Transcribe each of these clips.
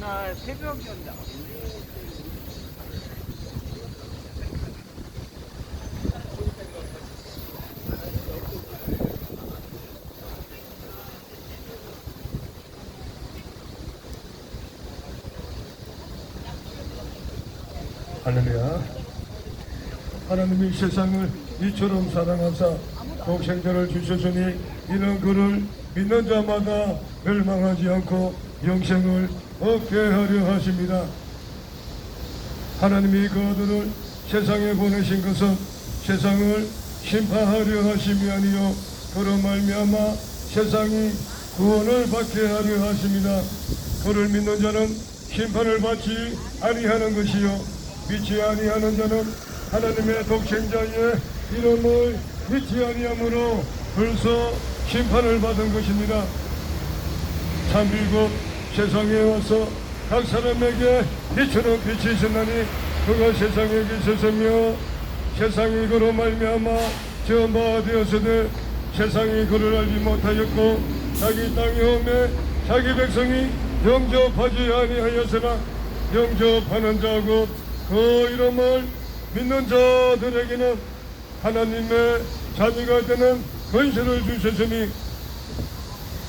그날 새벽이었는데 할렐루야. 하나님이 세상을 이처럼 사랑하사 독생자를 주셨으니 이는 그를 믿는 자마다 멸망하지 않고 영생을 얻게 하려 하십니다. 하나님이 그 아들을 세상에 보내신 것은 세상을 심판하려 하심이 아니요 그로 말미암아 세상이 구원을 받게 하려 하십니다. 그를 믿는 자는 심판을 받지 아니하는 것이요 믿지 아니하는 자는 하나님의 독생자의 이름을 믿지 아니하므로 벌써 심판을 받은 것입니다. 참비고 세상에 와서 각 사람에게 빛처럼 빛이 있었나니 그가 세상에 계셨으며 세상이 그로 말미암아 지은 바 되었으되 세상이 그를 알지 못하였고 자기 땅에 오매 자기 백성이 영접하지 아니하였으나 영접하는 자고 그 이름을 믿는 자들에게는 하나님의 자녀가 되는 권세를 주셨으니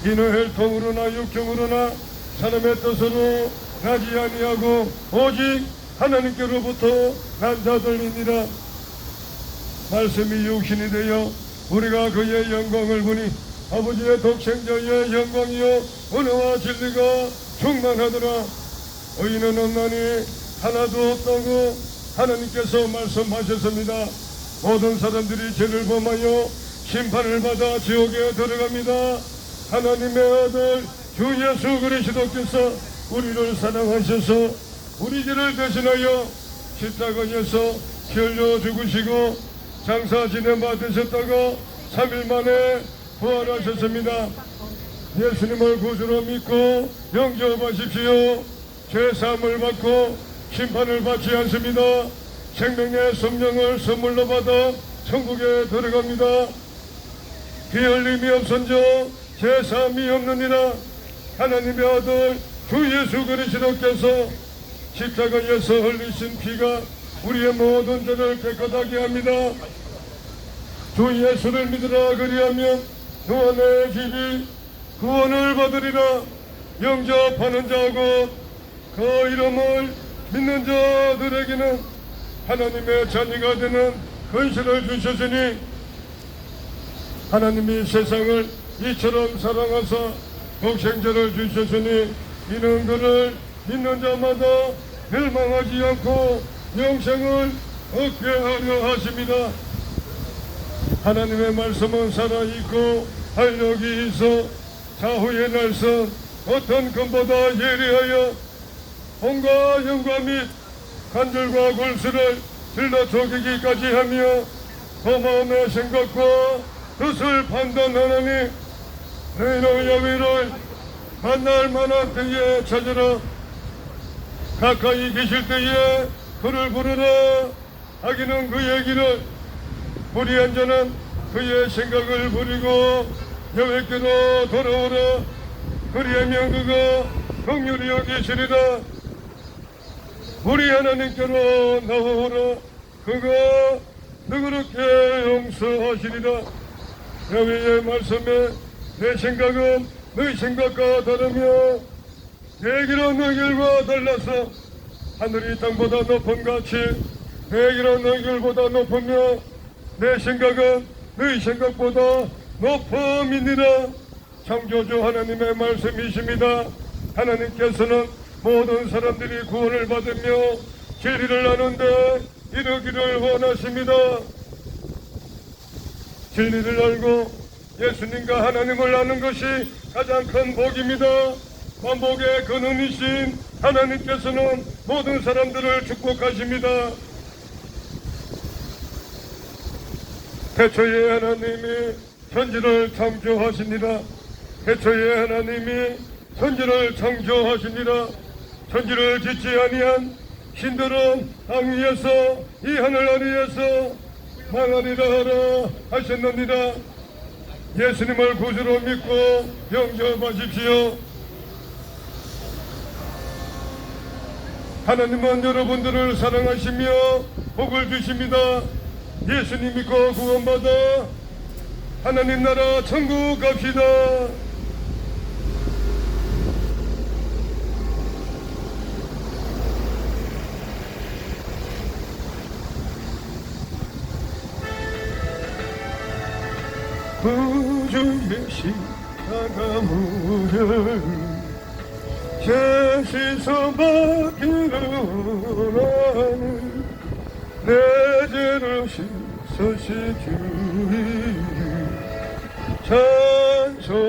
이는 혈통으로나 육정으로나 사람의 뜻으로 나지 아니하고 오직 하나님께로부터 난 자들이니라. 말씀이 육신이 되어 우리가 그의 영광을 보니 아버지의 독생자의 영광이요 은혜와 진리가 충만하더라. 의인은 없나니 하나도 없다고 하나님께서 말씀하셨습니다. 모든 사람들이 죄를 범하여 심판을 받아 지옥에 들어갑니다. 하나님의 아들 주 예수 그리스도께서 우리를 사랑하셔서 우리 죄를 대신하여 십자가에서 피 흘려 죽으시고 장사 지내 받으셨다가 3일 만에 부활하셨습니다. 예수님을 구주로 믿고 영접하십시오. 죄사함을 받고 심판을 받지 않습니다. 생명의 성령을 선물로 받아 천국에 들어갑니다. 피 흘림이 없은저 죄사함이 없느니라. 하나님의 아들 주 예수 그리스도께서 십자가에서 흘리신 피가 우리의 모든 죄를 깨끗하게 합니다. 주 예수를 믿으라. 그리하면 너 안에 집이 구원을 받으리라. 영접하는 자고 그 이름을 믿는 자들에게는 하나님의 자녀가 되는 근시를 주셨으니 하나님이 세상을 이처럼 사랑하사 독생자를 주셨으니 이는 그를 믿는 자마다 멸망하지 않고 영생을 얻게 하려 하십니다. 하나님의 말씀은 살아있고 활력이 있어 자후의 날선 어떤 금보다 예리하여 혼과 영과 및 간절과 골수를 들러 쪼개기까지 하며 그 마음의 생각과 뜻을 판단하느니 너희는 여호와를 만날 만한 때에 찾으라. 가까이 계실 때에 그를 부르라. 악인은 그의 길을 불의한 자는 그의 생각을 버리고 여호와께로 돌아오라. 그리하면 그가 긍휼히 여기시리라. 우리 하나님께로 나오라. 그가 너그럽게 용서하시리라. 여호와의 말씀에 내 생각은 너희 생각과 다르며 내 길은 너희 길과 달라서 하늘이 땅보다 높은 같이 내 길은 너희 길보다 높으며 내 생각은 너희 생각보다 높음이니라. 창조주 하나님의 말씀이십니다. 하나님께서는 모든 사람들이 구원을 받으며 진리를 나누는데 이르기를 원하십니다. 진리를 알고 예수님과 하나님을 아는 것이 가장 큰 복입니다. 만복의 근원이신 하나님께서는 모든 사람들을 축복하십니다. 태초에 하나님이 천지를 창조하시니라. 태초에 하나님이 천지를 창조하시니라. 천지를 짓지 아니한 신들은 땅 위에서 이 하늘 아래에서 망하리라 하라 하셨느니라. 예수님을 구주로 믿고 영접하십시오. 하나님은 여러분들을 사랑하시며 복을 주십니다. 예수님 믿고 구원받아 하나님 나라 천국 갑시다. 구주의 십자가 무별 죄시서 받기를 원하는 내 죄를 씻으신 주님 찬송합시다.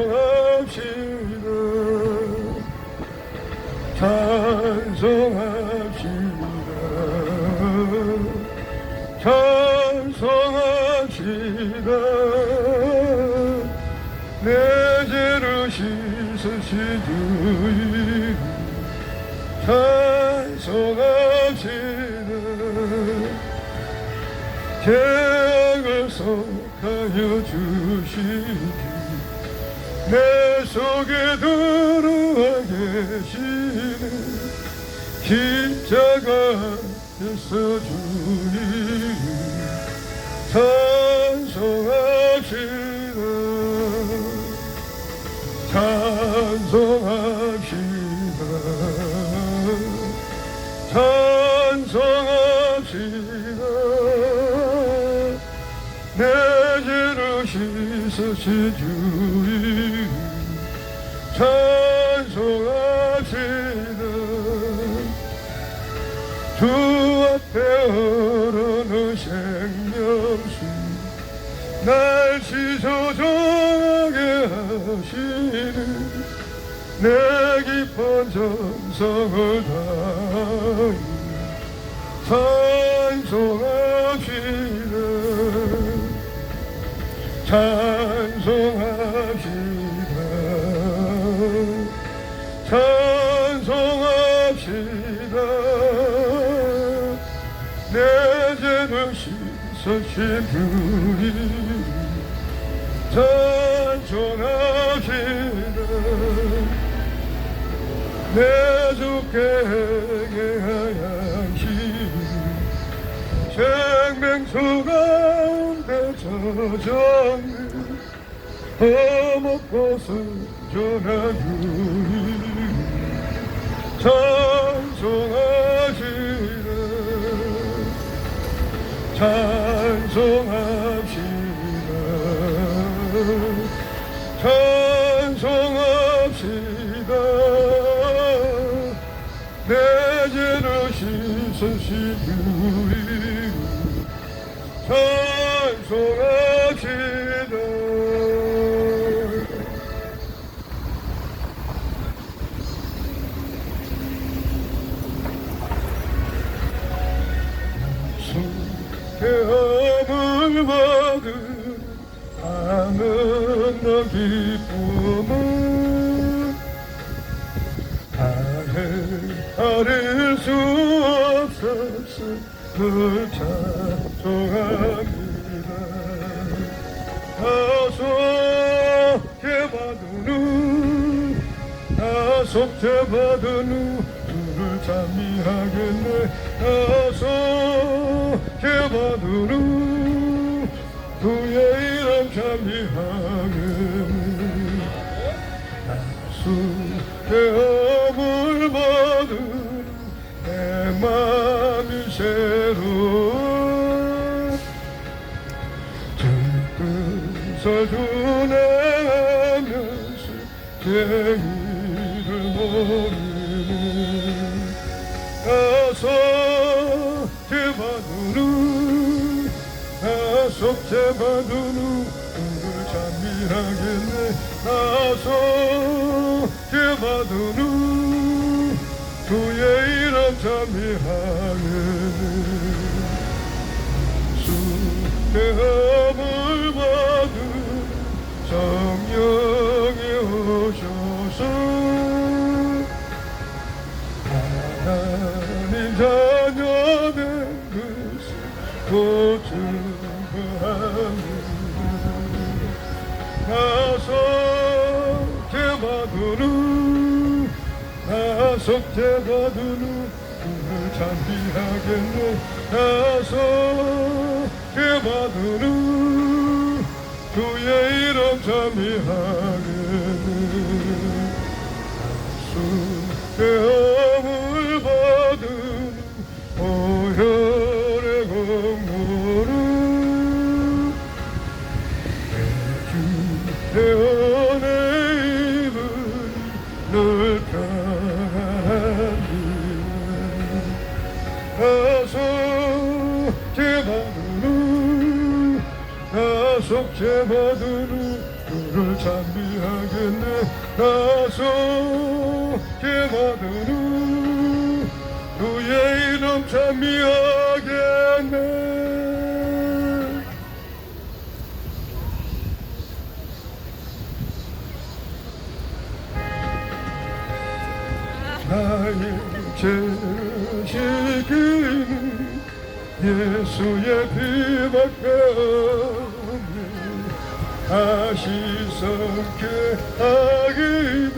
찬송합시다. 찬송합시다. 내 죄를 씻으신 주님 찬송합시다. 죄악을 속하여 주시니 내 속에 들어와 계시는 십자가에서 주님 찬송합시다. 찬송합시다. 죄를 씻으신 주님 찬송합시다. 주 앞에 흐르는 생명수 날씨 조정하게 하시는 내 깊은 정성을 다하여 찬송합시다. 찬송합시다. 찬송합시다. 내 죄를 씻으신 주님 찬송합시다. 내 주께 행하신 생명수 가운데 젖었네 험없고서 전하주님 찬송하시네. 찬송합시다. 찬송합시다. 내 죄를 씻으신 주님 찬송합시다. 수혜함을 받은 하는 너 기쁨은 가릴 수 없어서 늘 찬송합니다. 속죄받은 후 주를 찬미하겠네. 속죄받은 후 주의 이름 찬미하겠네. 속죄함을 받은 내 맘이 새로워 뜻을 준행하면서 죄를 모르는 속죄받은 후 주를 찬미하겠네. 속죄받은 후 주의 이름 찬미하겠네. 수혜함을 받은 성령이 오셔서 하나님 자녀된 것을 속죄받은 후 주를 찬미하겠네. 속죄받은 후 주의 이름 찬미하겠네. 속죄함을 받은 오혈의 공로를 내 은혜 입은 늘 속죄받은 후 주를 찬미하겠네. 속죄받은 후 주의 이름 찬미하겠네. 나의 죄를 씻기는 예수의 피밖에 없네. 다시 성케 하기는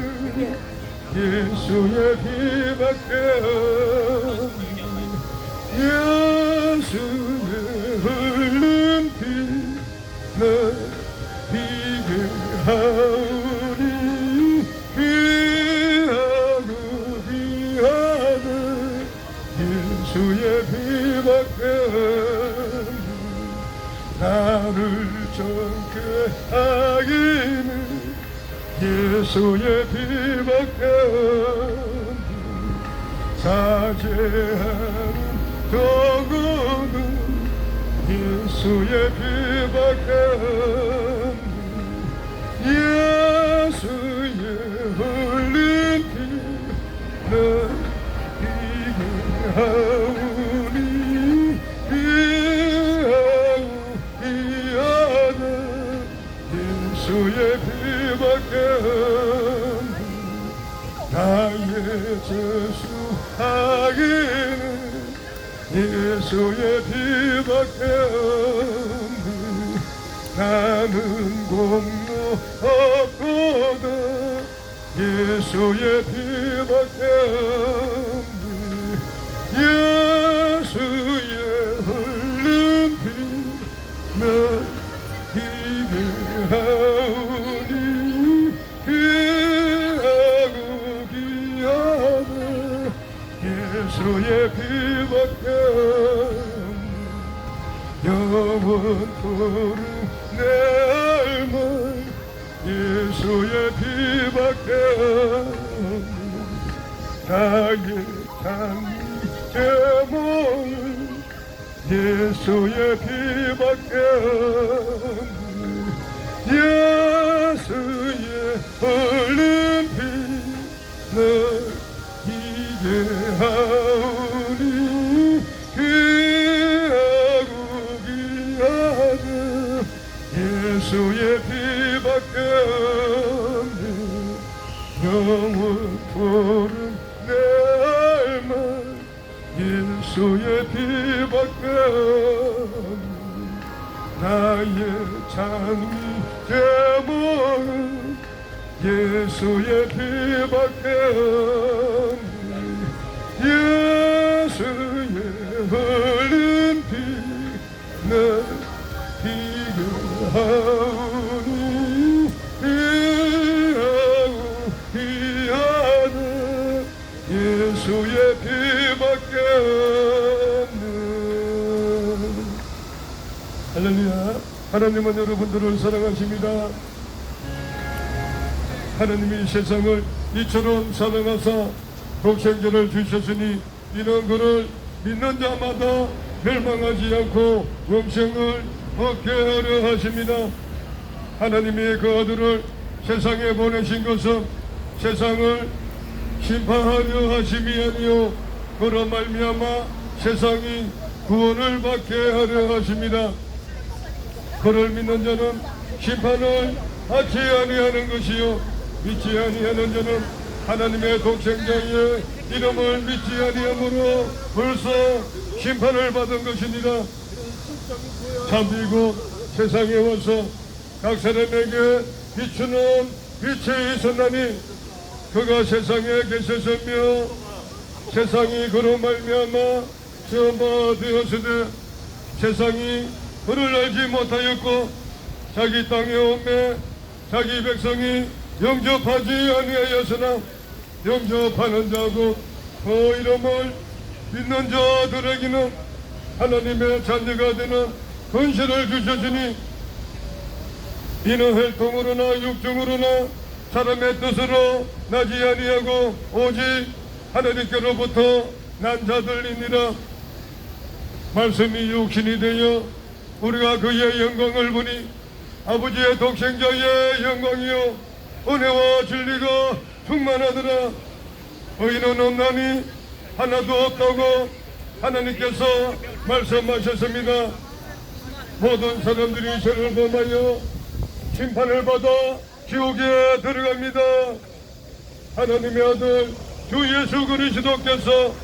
예수의 피밖에 없네. 예수의 흘린 피 내 비교하오니 귀하고 귀하네. 예수의 피밖에 나를 눈을 정케 하기는 예수의 피밖에 사죄하는 도구는 예수의 피밖에 예수의 흘린 피 나 이기하오니 이하나 예수의 피밖에 나의 저수하기는 예수의 피밖에 나는 공로 없거든 예수의 피밖에 예수의 흘린 피나 이게 하오니 귀하고 귀하네 예수의 피밖에 영원토록 내 알말 예수의 피밖에 나의 장미 제목은 예수의 피밖에 예수의 흘린 피나 이게 하오니 귀하고 귀하네 예수의 피밖에 영원토록 내 알만 예수의 피밖에 나의 장미 제목은 예수의 피밖에 예수의 흘린 피나 비교하오니 귀하고 귀하네 예수의 피밖에 할렐루야. 하나님은 여러분들을 사랑하십니다. 하나님이 세상을 이처럼 사랑하사 독생자를 주셨으니 이런 그를 믿는 자마다 멸망하지 않고 영생을 얻게 하려 하십니다. 하나님이 그 아들을 세상에 보내신 것은 세상을 심판하려 하심이 아니요 그로 말미암아 세상이 구원을 받게 하려 하십니다. 그를 믿는 자는 심판을 받지 아니하는 것이요 믿지 아니하는 자는 하나님의 독생자의 이름을 믿지 아니하므로 벌써 심판을 받은 것이니라. 잠들고 세상에 와서 각 사람에게 비추는 빛이 있었나니 그가 세상에 계셨으며 세상이 그로 말미암아 전파되었으되 세상이 그를 알지 못하였고 자기 땅에 오매 자기 백성이 영접하지 아니하였으나 영접하는 자고 그 이름을 믿는 자들에게는 하나님의 자녀가 되는 권세를 주셨으니 이는 혈통으로나 육정으로나 사람의 뜻으로 나지 아니하고 오직 하나님께로부터 난 자들이니라. 말씀이 육신이 되어 우리가 그의 영광을 보니 아버지의 독생자의 영광이요 은혜와 진리가 충만하더라. 의인은 없나니 하나도 없다고 하나님께서 말씀하셨습니다. 모든 사람들이 죄를 범하여 심판을 받아 지옥에 들어갑니다. 하나님의 아들 주 예수 그리스도께서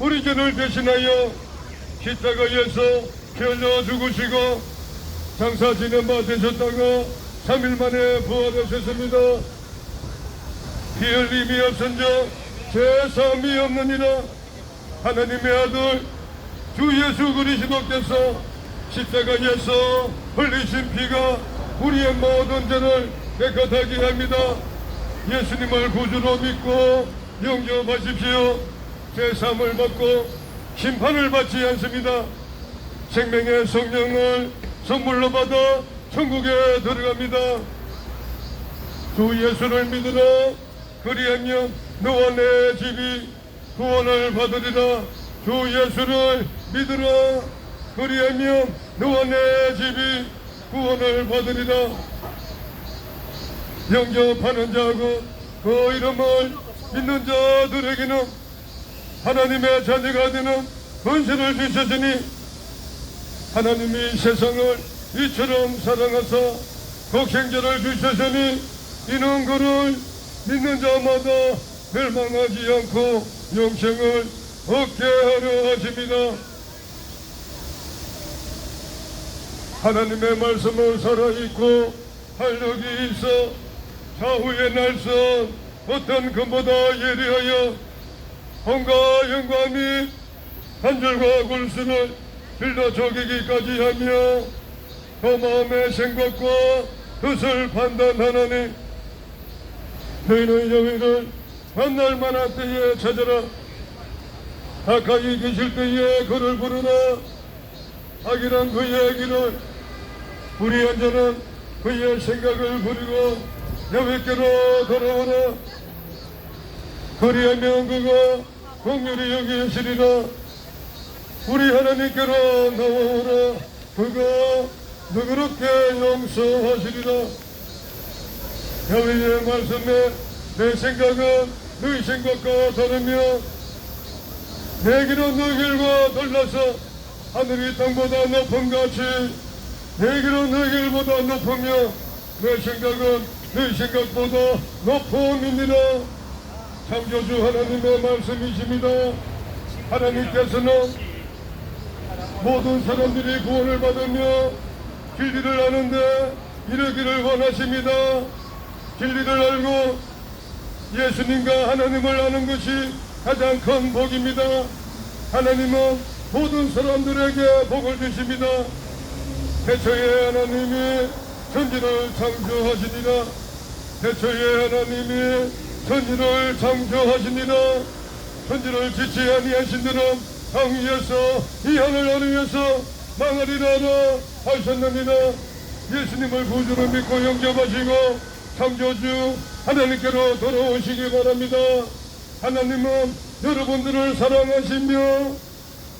우리 죄를 대신하여 십자가에서 피 흘려 죽으시고 장사 지낸 바 되셨다가 3일 만에 부활하셨습니다. 피 흘림이 없은즉 죄사함이 없느니라. 하나님의 아들 주 예수 그리스도께서 십자가에서 흘리신 피가 우리의 모든 죄를 깨끗하게 합니다. 예수님을 구주로 믿고 영접하십시오. 죄사함을 받고 심판을 받지 않습니다. 생명의 성령을 선물로 받아 천국에 들어갑니다. 주 예수를 믿으라. 그리하면 너와 내 집이 구원을 받으리라. 주 예수를 믿으라. 그리하면 너와 내 집이 구원을 받으리라. 영접하는 자고 그 이름을 믿는 자들에게는 하나님의 자녀가 되는 권세를 주셨으니 하나님이 세상을 이처럼 사랑하사 독생자를 주셨으니 이는 그를 믿는 자마다 멸망하지 않고 영생을 얻게 하려 하십니다. 하나님의 말씀은 살아있고 활력이 있어 좌우의 날선 어떤 금보다 예리하여 hon과 영과 및 한줄과 굴수를 빌려 쪼개기까지 하며 그 마음의 생각과 뜻을 판단하나니 너희는 여호와를 만날 만한 때에 찾아라. 가까이 계실 때에 그를 부르라. 악이란 그의 길을 불의한 자는 그의 생각을 버리고 여호와께로 돌아오라. 그리하면 그가 긍휼히 여기시리라. 우리 하나님께로 나오라. 그가 너그럽게 용서하시리라. 여호와의 말씀에 내 생각은 너희 생각과 다르며 내 길은 너희 길과 달라서 하늘이 땅보다 높은 같이 내 길은 너희 길보다 높으며 내 생각은 너희 생각보다 높음이니라. 창조주 하나님의 말씀이십니다. 하나님께서는 모든 사람들이 구원을 받으며 진리를 아는데 이르기를 원하십니다. 진리를 알고 예수님과 하나님을 아는 것이 가장 큰 복입니다. 하나님은 모든 사람들에게 복을 주십니다. 태초에 하나님이 천지를 창조하시니라. 태초에 하나님이 천지를 창조하시니라. 천지를 짓지 아니하신 들은 땅 위에서 이 하늘 아래에서 망하리라 하셨느니라. 예수님을 구주로 믿고 영접하시고 창조주 하나님께로 돌아오시기 바랍니다. 하나님은 여러분들을 사랑하시며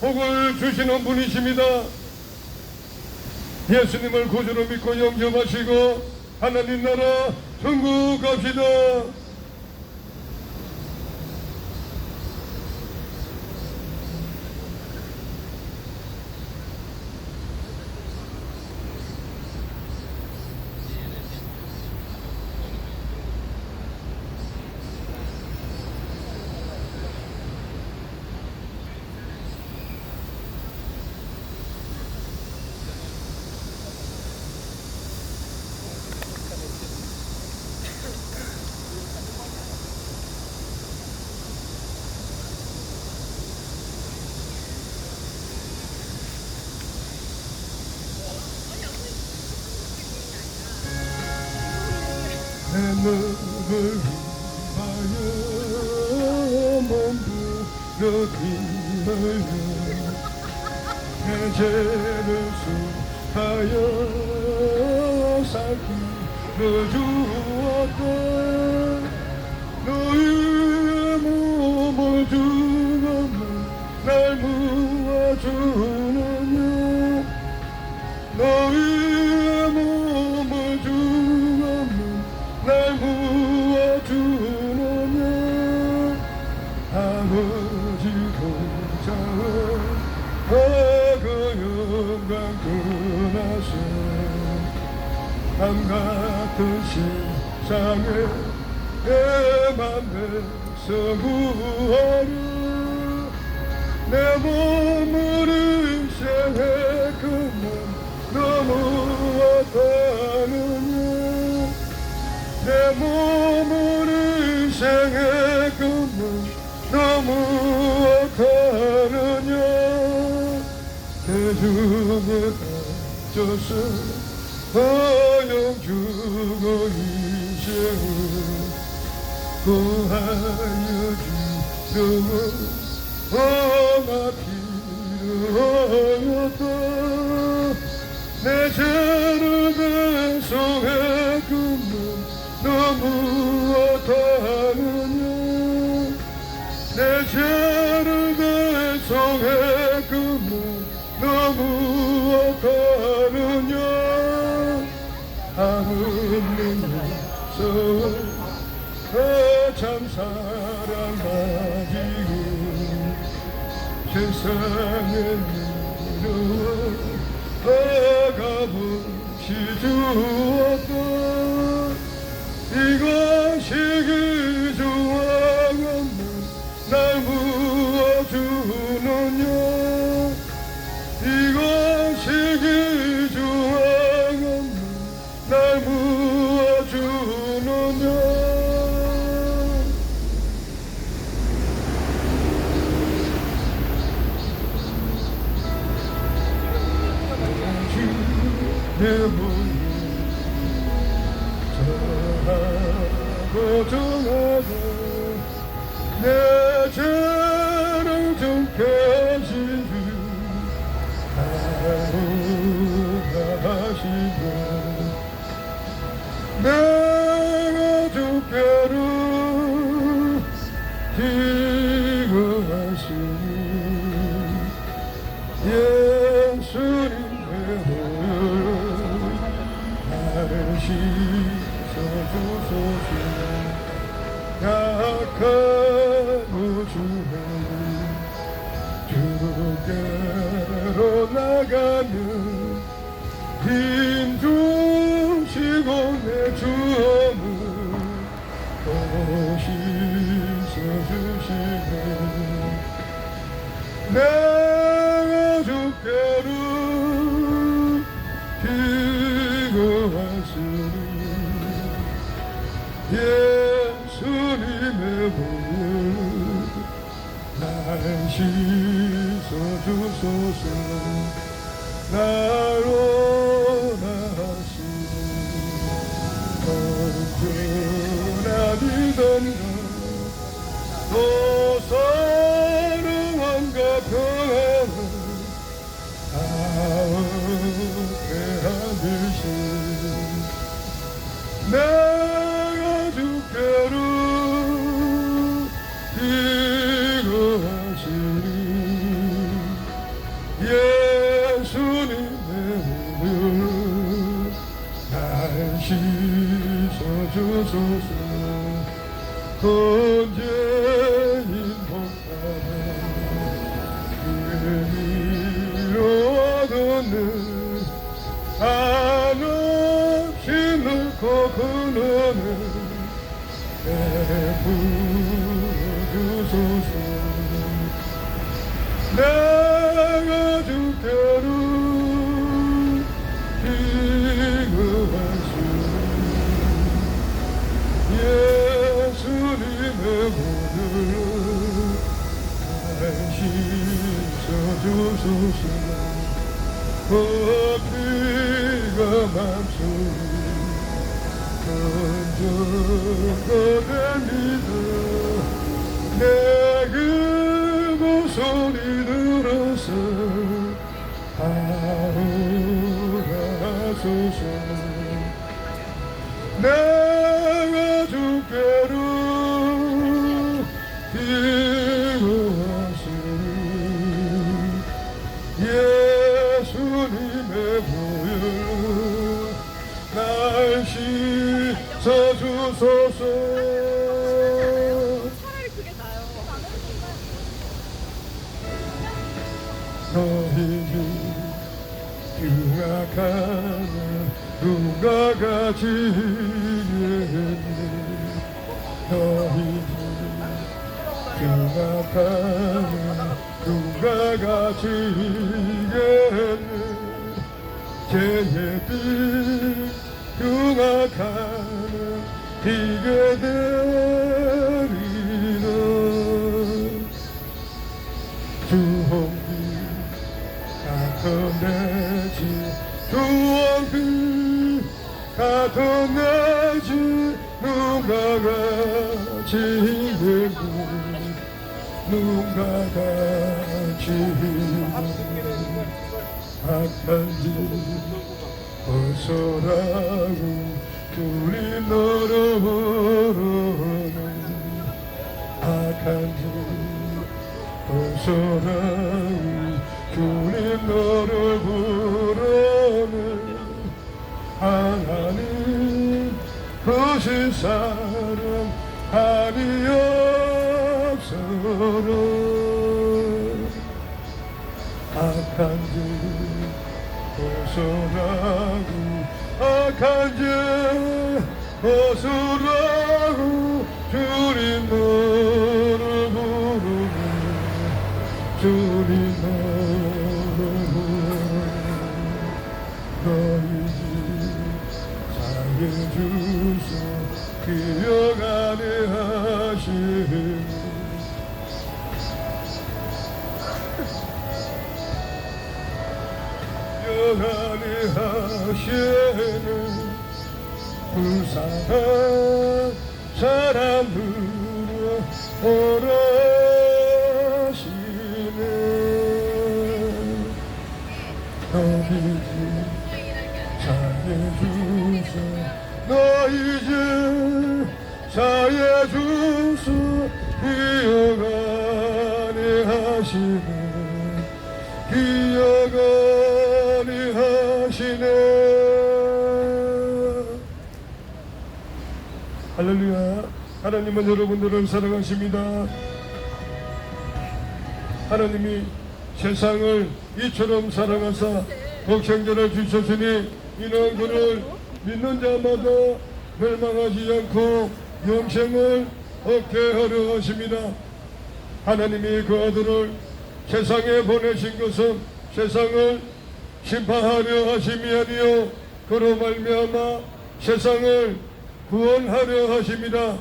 복을 주시는 분이십니다. 예수님을 구주로 믿고 영접하시고 하나님 나라 천국 갑시다. 내 너를 위하여 몸부러뜨려 내 죄를 수하여 살피려 주었다. 너의 몸을 주었네 날 모아주느냐. 너의 몸을 주었네 날 모아주느냐. 아버지 보좌와 그 영광 떠나서 밤같은 세상에 내 맘에서 구하려 내 몸을 희생했구나. 너무 아파하느냐. 내 몸을 희생했구나. 너무 아파하느냐. 내 중에 갇혀서 허영 주고 이생을 구하여 주려고 엄마 필요하였다. 내 죄를 하늘에서 참 사랑 가지고 세상에 아가없이 주었던 이것이 그 조항 없는 날 부어주느냐 이것이 그 조항 없는 날 부어주느냐 내 몸이 정하고 정하고 내 죄를 정케 하신 주 하시고 내가 주께로 기거하시니 예수님의 나를 씻어주소서 약한 우주에 주께로 나가는 힘 주시고 내 주엄을 또 씻어주시네 내가 주께로 기거하시니 예수님의 보혈 날 씻어주소서 나로 나시니 언제나 믿었나 또 사랑함과 평안을 가운데 하듯이 내가 주께로 기거하시니 예수님의 오늘 날 씻어주소서 언제인 복하네 그리로 얻었는 한없이 넣고 그 너는 베풀어주소서 내가 주께로 기거하시니 예수님의 오늘 날 씻어주소서 피가 맘속에 던져거듭니다 내 그곳 소리 들어서 하오라소서 내가 주께로 기거하시니 예수님의 보혈 날 씻어주소서 차라리 그게 나아요. 너희는 흉악하나 누가 가지겠니 너희는 흉악하나 누가 가지겠니 죄의 빛 흉악하나 비게 되리라 주홍빛 같은 내지 주홍빛 같은 내지 누가 가지겠니 누가 가지겠니 악한지 어서라고 둘이 너를 부르네 악한지 어서라고 둘이 너를 부르네 하나님 그신 사람 아니었으므로 악한 죄 벗어나고 악한 죄 벗으라고 주님 너를 부르네 주님 너를 부르네 너희 집 사해 주소 기억하게 하시네 기억하게 하시네 불쌍한 사람들로 오라시네 너희 집 사해 주소 너희 집 사해 주소 기억하게 하시네 기억하게 하시네 할렐루야. 하나님은 여러분들을 사랑하십니다. 하나님이 세상을 이처럼 사랑하사 독생자를 주셨으니 이는 그를 믿는 자마다 멸망하지 않고 영생을 얻게 하려 하십니다. 하나님이 그 아들을 세상에 보내신 것은 세상을 심판하려 하심이 아니요 그로 말미암아 세상을 구원하려 하십니다.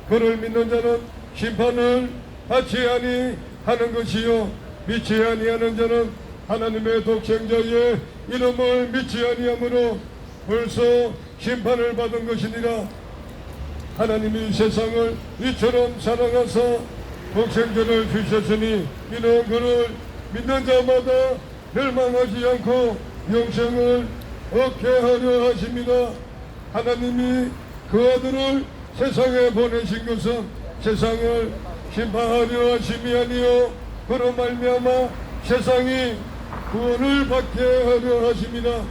그를 믿는 자는 심판을 받지 아니하는 것이요 믿지 아니하는 자는 하나님의 독생자의 이름을 믿지 아니하므로 벌써 심판을 받은 것이니라. 하나님이 세상을 이처럼 사랑하사 독생자를 주셨으니 이는 그를 믿는 자마다 멸망하지 않고 영생을 얻게 하려 하십니다. 하나님이 그 아들을 세상에 보내신 것은 세상을 심판하려 하심이 아니요 그로 말미암아 세상이 구원을 받게 하려 하십니다.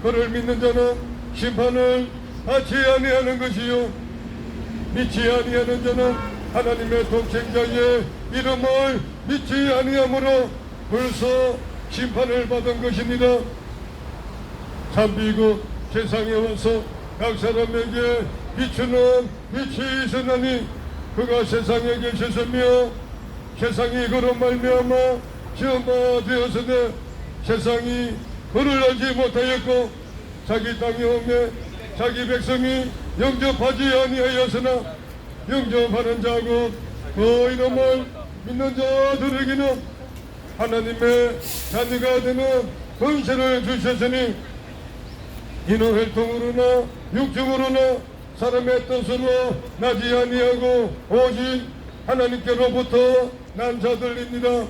그를 믿는 자는 심판을 받지 아니하는 것이요 믿지 아니하는 자는 하나님의 독생자의 이름을 믿지 아니하므로 벌써 심판을 받은 것입니다. 참비고 세상에 와서 각 사람에게 비추는 빛이 있으나니 그가 세상에 계셨으며 세상이 그로 말미암아 지음받았으되 세상이 그를 알지 못하였고 자기 땅에 오매 자기 백성이 영접하지 아니하였으나 영접하는 자고 그 이름을 믿는 자들에게는 하나님의 자녀가 되는 권세를 주셨으니 이는 혈통으로나 육중으로나 사람의 뜻으로 나지 아니하고 오직 하나님께로부터 난 자들입니다.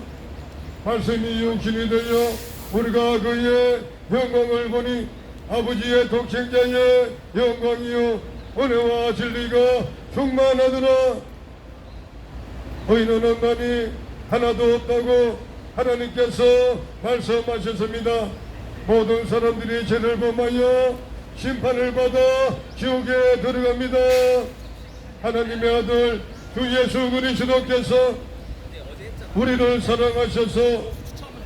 말씀이 육신이 되어 우리가 그의 영광을 보니 아버지의 독생자의 영광이요 은혜와 진리가 충만하더라. 의인은 없나니 하나도 없다고 하나님께서 말씀하셨습니다. 모든 사람들이 죄를 범하여 심판을 받아 지옥에 들어갑니다. 하나님의 아들 주 예수 그리스도께서 우리를 사랑하셔서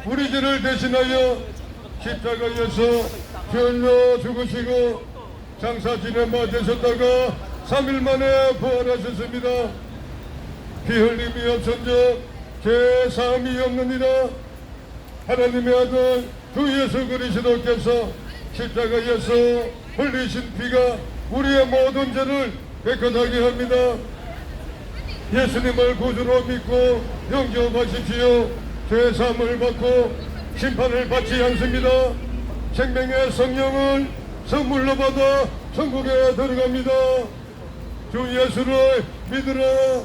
우리 죄를 대신하여 십자가에서 죄로 죽으시고 장사진에 맞으셨다가 3일 만에 부활하셨습니다. 피 흘림이 없은즉 죄사함이 없느니라. 하나님의 아들 주 예수 그리스도께서 십자가에서 흘리신 피가 우리의 모든 죄를 깨끗하게 합니다. 예수님을 구주로 믿고 영접하십시오. 죄사함을 받고 심판을 받지 않습니다. 생명의 성령을 선물로 받아 천국에 들어갑니다. 주 예수를 믿으라.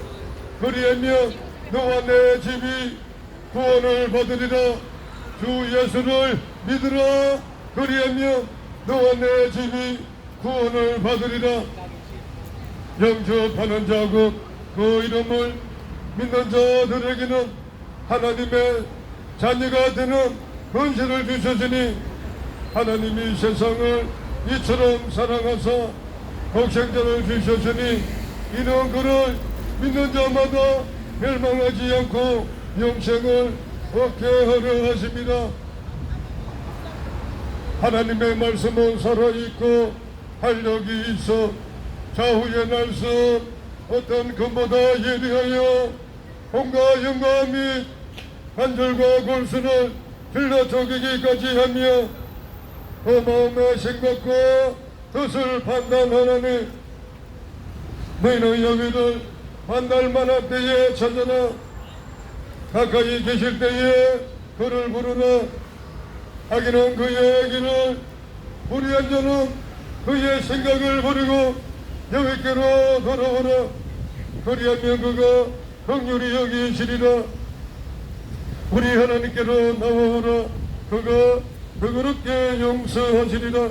그리하면 너와 내 집이 구원을 받으리라. 주 예수를 믿으라. 그리하면 너와 내 집이 구원을 받으리라. 영접하는 자국 그 이름을 믿는 자들에게는 하나님의 자녀가 되는 권세를 주셨으니 하나님이 세상을 이처럼 사랑하사 독생자를 주셨으니 이는 그를 믿는 자마다 멸망하지 않고 영생을 얻게 하려 하십니다. 하나님의 말씀은 살아있고 활력이 있어 좌우의 날선 어떤 금보다 예리하여 공과 영과 및 관절과 골수를 들러 쪼개기까지 하며 그 마음의 생각과 뜻을 판단하나니 너희는 여기를 만날 때에 찾아라. 가까이 계실 때에 그를 부르라. 하기는 그의 길을 불의한 자는 그의 생각을 버리고 여호와께로 돌아오라. 그리하면 그가 긍휼히 여기시리라. 우리 하나님께로 나오라. 그가 너그럽게 용서하시리라.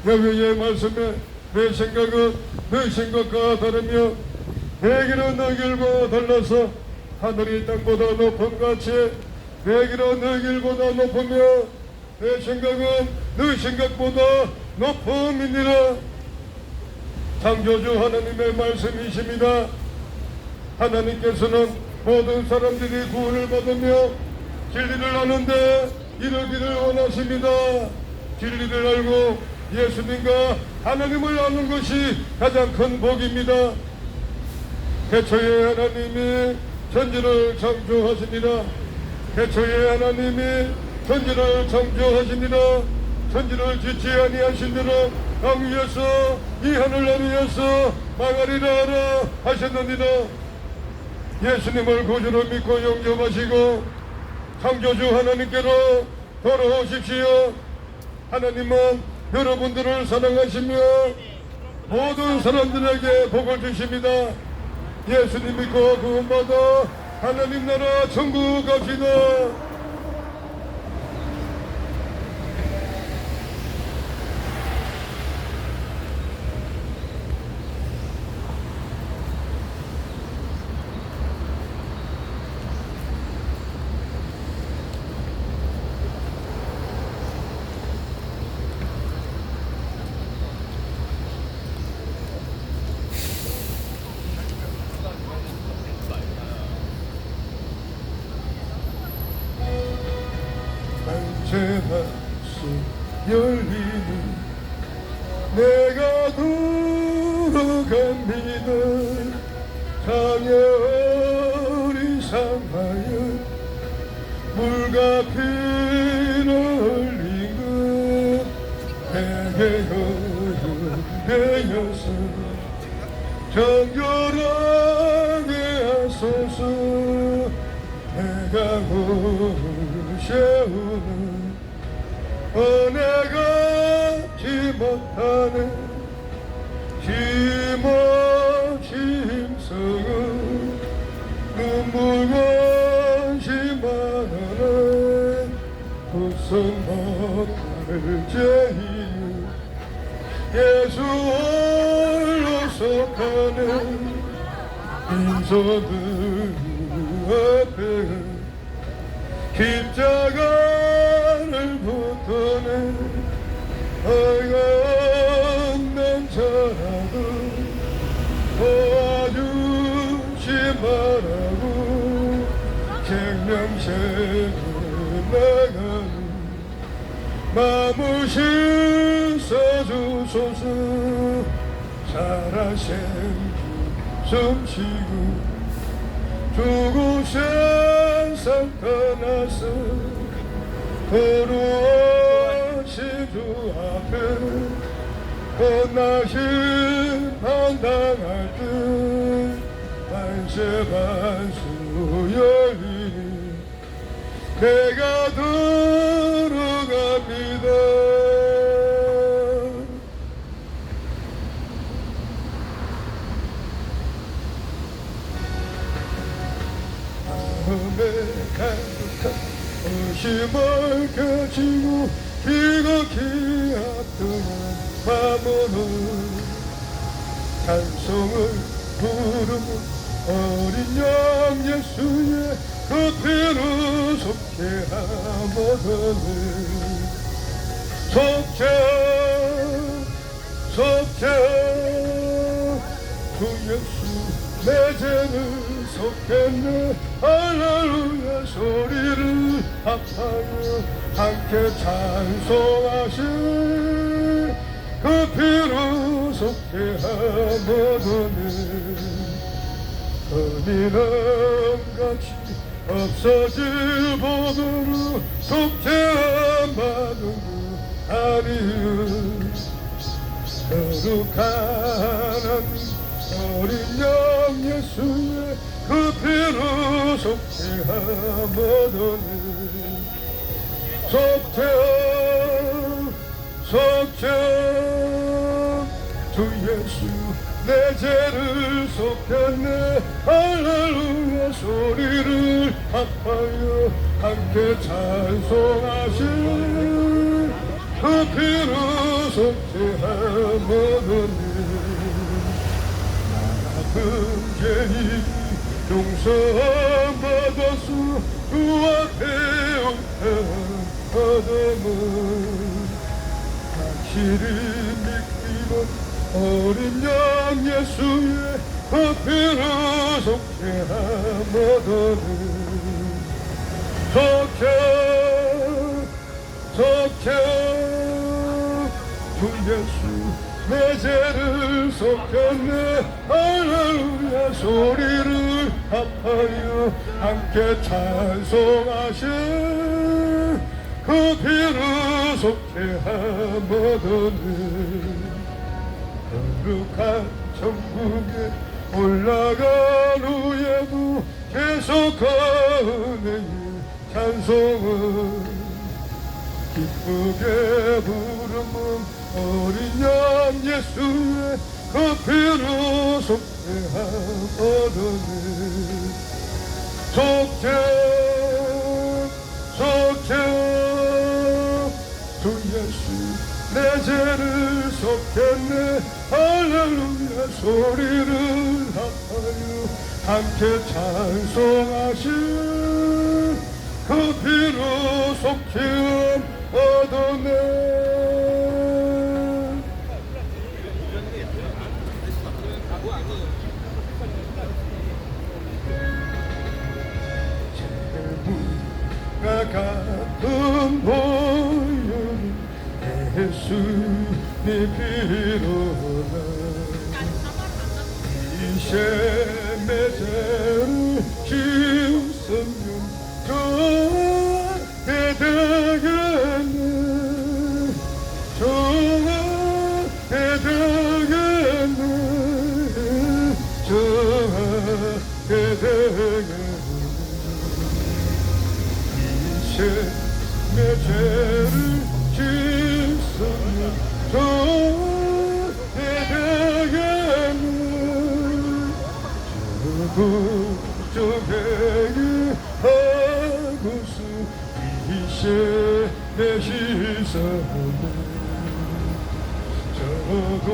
여호와의 말씀에 내 생각은 내 생각과 다르며 내 길은 너 길과 달라서 하늘이 땅보다 높은 같이 내 길은 너 길보다 높으며 내 생각은 너 생각보다 높음이니라. 창조주 하나님의 말씀이십니다. 하나님께서는 모든 사람들이 구원을 받으며 진리를 아는데 이르기를 원하십니다. 진리를 알고 예수님과 하나님을 아는 것이 가장 큰 복입니다. 태초에 하나님이 천지를 창조하시니라. 태초에 하나님이 천지를 창조하시니라. 천지를 짓지 아니하신 대로 땅 위에서 이 하늘 아래에서 망하리라 하라 하셨느니라. 예수님을 구주로 믿고 영접하시고 창조주 하나님께로 돌아오십시오. 하나님은 여러분들을 사랑하시며 모든 사람들에게 복을 주십니다. 예수님 믿고 구원받아 하나님 나라 천국 갑시다. 제다시 열리니 내가 돌아갑니다. 장애 어리상하여 물과 피를 흘린 것 내게 허용되어서 정결하게 하소서. 내가 세우는 은혜가지 못하는 심성은 눈물 원심하는 구성 못할 죄인 예수 홀로 속하는 인소들 앞에 십자가를 붙드는 너희가 없는 자라도 도와주시 말라고 생명샘을 나가는 마음을 씻어주소서. 살아 생기 숨쉬고 죽으신 산 떠나서 거룩하신 주 앞에 끝나신 판단할 때 반세반수 열리니 내가 들어갑니다. 마음에 가득한 의심을 가지고 비겁히 앞서는 마음으로 찬송을 부르고 어린 양 예수의 그 피를 속죄하모더니 속죄 주 예수 내 죄를 속했네 할렐루야 소리를 합하여 함께 찬송하시 그 피로 속죄함얻었네 어미남같이 없어질 법으로 속죄함 받은 그 아니은 거룩한 어린 양 예수의 그 피로 속죄함 얻었네 속죄 주 예수 내 죄를 속였네 할렐루야 소리를 합하여 함께 찬송하시 그 피로 속죄함 얻었네 나쁜 죄인 용서함 받았소 주 앞에 옥탑 얻음은 확실히 믿기는 어린 양 예수의 그 피로 속죄함 얻었네 속죄 주 예수 내 죄를 속였네 할렐루야 소리를 합하여 함께 찬송하시 그 피로 속죄함 얻었네 거룩한 천국에 올라간 후에도 계속하는 찬송은 기쁘게 부르는 어린 양 예수의 그 피로 속죄함 얻었네 속죄 주 예수 내 죄를 속했네 할렐루야 소리를 합하여 함께 찬송하시 그 피로 속죄함 얻었네 재물과 같은 보혈이 예수님 피로나 이제 내 죄를 씻으면 좋게 되겠네 좋게 되겠네 좋게 되겠네 이제 내 죄를 씻으면 좋게 되겠네 저에게 하고서 이제 내 시선에 저도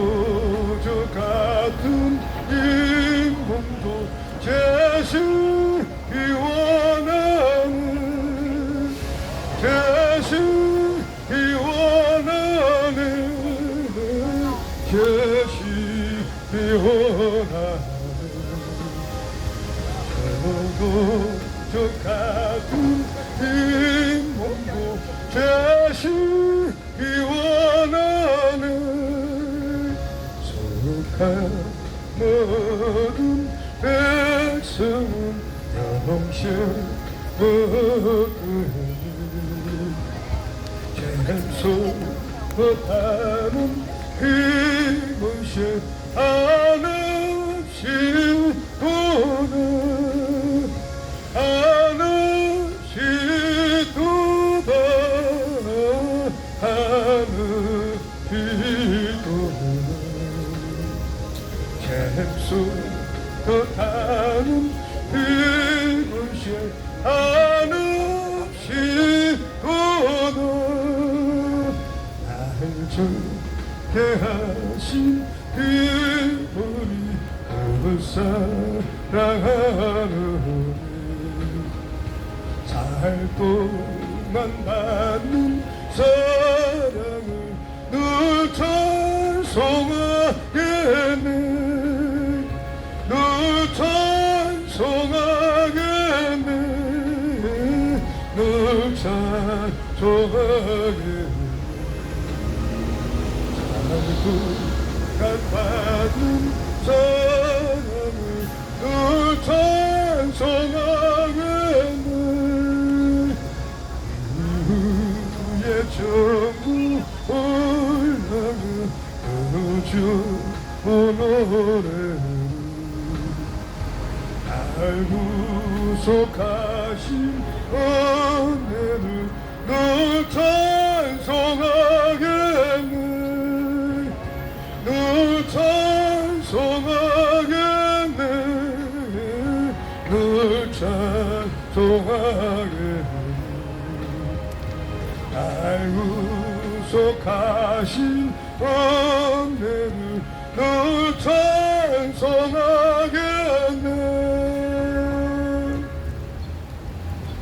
저 같은 이 몸도 제시기 원하는 제시기 원하는 제시기 원하는 저 같은 이 몸도 제시기 원하는 속한 모든 백성은 영생 얻으니 잼소 못하는 힘없이 한없이 도는 한없이 도다 한없이 도는 잼소 못하는 힘없이 한없이 도는 날 좋게 하신 그분이 사랑하는 살도만 받는 사랑을 늘 찬송하겠네 찬송하게 받은 사랑을 늘 찬송하겠네. 주의 전부 올라가 주 노래를 날 구속하신 은혜를 늘 찬송하겠네. 늘 찬송하겠네. 늘 찬송하겠네. 날 구속하신 은혜를 늘 찬송하겠네.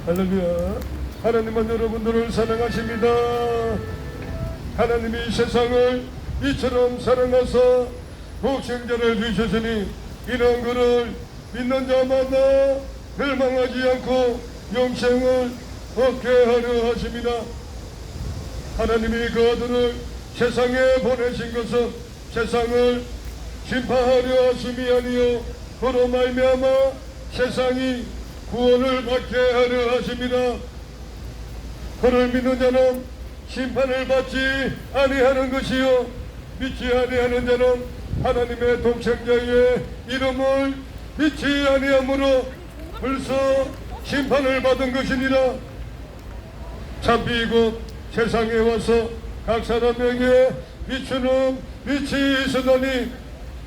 할렐루야. 하나님은 여러분들을 사랑하십니다. 하나님이 세상을 이처럼 사랑하사 독생자를 주셨으니 이런 그를 믿는 자마다 멸망하지 않고 영생을 얻게 하려 하십니다. 하나님이 그 아들을 세상에 보내신 것은 세상을 심판하려 하심이 아니요 그로 말미암아 세상이 구원을 받게 하려 하십니다. 그를 믿는 자는 심판을 받지 아니하는 것이요 믿지 아니하는 자는 하나님의 독생자의 이름을 믿지 아니하므로 벌써 심판을 받은 것이니라. 참비 곧 세상에 와서 각 사람에게 비추는 빛이 있으더니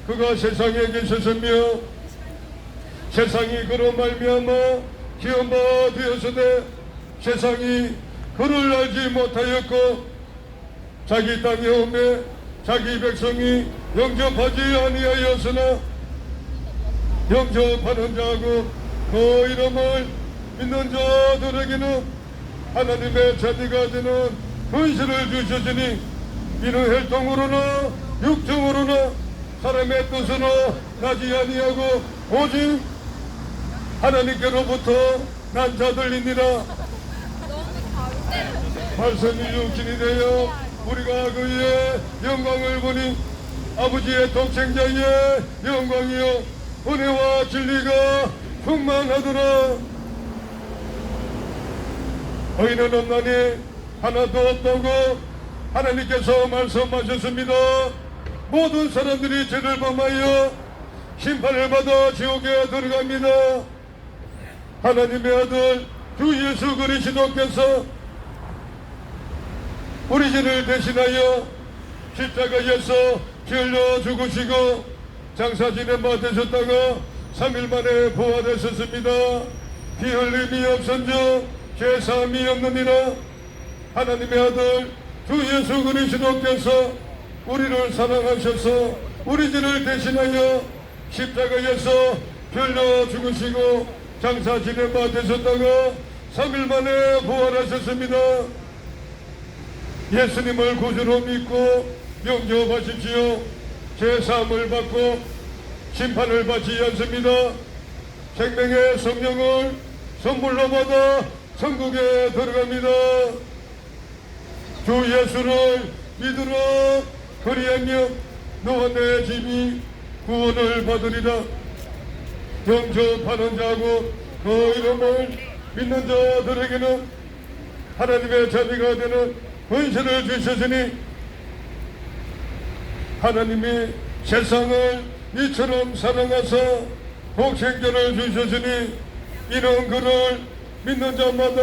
그가 세상에 계셨으며 세상이 그로 말미암아 지은 바 되었으되 세상이 그를 알지 못하였고 자기 땅에 오매 자기 백성이 영접하지 아니하였으나 영접하는 자하고 그 이름을 믿는 자들에게는 하나님의 자녀가 되는 권세를 주셨으니 이는 혈통으로나 육정으로나 사람의 뜻으로 나지 아니하고 오직 하나님께로부터 난 자들이니라. 말씀이 육신이 되어 우리가 그의 영광을 보니 아버지의 독생자의 영광이요 은혜와 진리가 충만하더라. 의인은 없나니 하나도 없다고 하나님께서 말씀하셨습니다. 모든 사람들이 죄를 범하여 심판을 받아 지옥에 들어갑니다. 하나님의 아들 주 예수 그리스도께서 우리 죄를 대신하여 십자가에서 피 흘려 죽으시고 장사 지낸 바 되셨다가 3일 만에 부활하셨습니다. 피 흘림이 없은즉 죄사함이 없느니라. 하나님의 아들 주 예수 그리스도께서 우리를 사랑하셔서 우리 죄를 대신하여 십자가에서 피 흘려 죽으시고 장사 지낸 바 되셨다가 3일 만에 부활하셨습니다. 예수님을 구주로 믿고 영접하십시오. 제사함을 받고 심판을 받지 않습니다. 생명의 성령을 선물로 받아 천국에 들어갑니다. 주 예수를 믿으라. 그리하면 너와 내 집이 구원을 받으리라. 영접하는 자고 그 이름을 믿는 자들에게는 하나님의 자녀가 되는 권세를 주셨으니 하나님이 세상을 이처럼 사랑하사 독생자를 주셨으니 이는 그를 믿는 자마다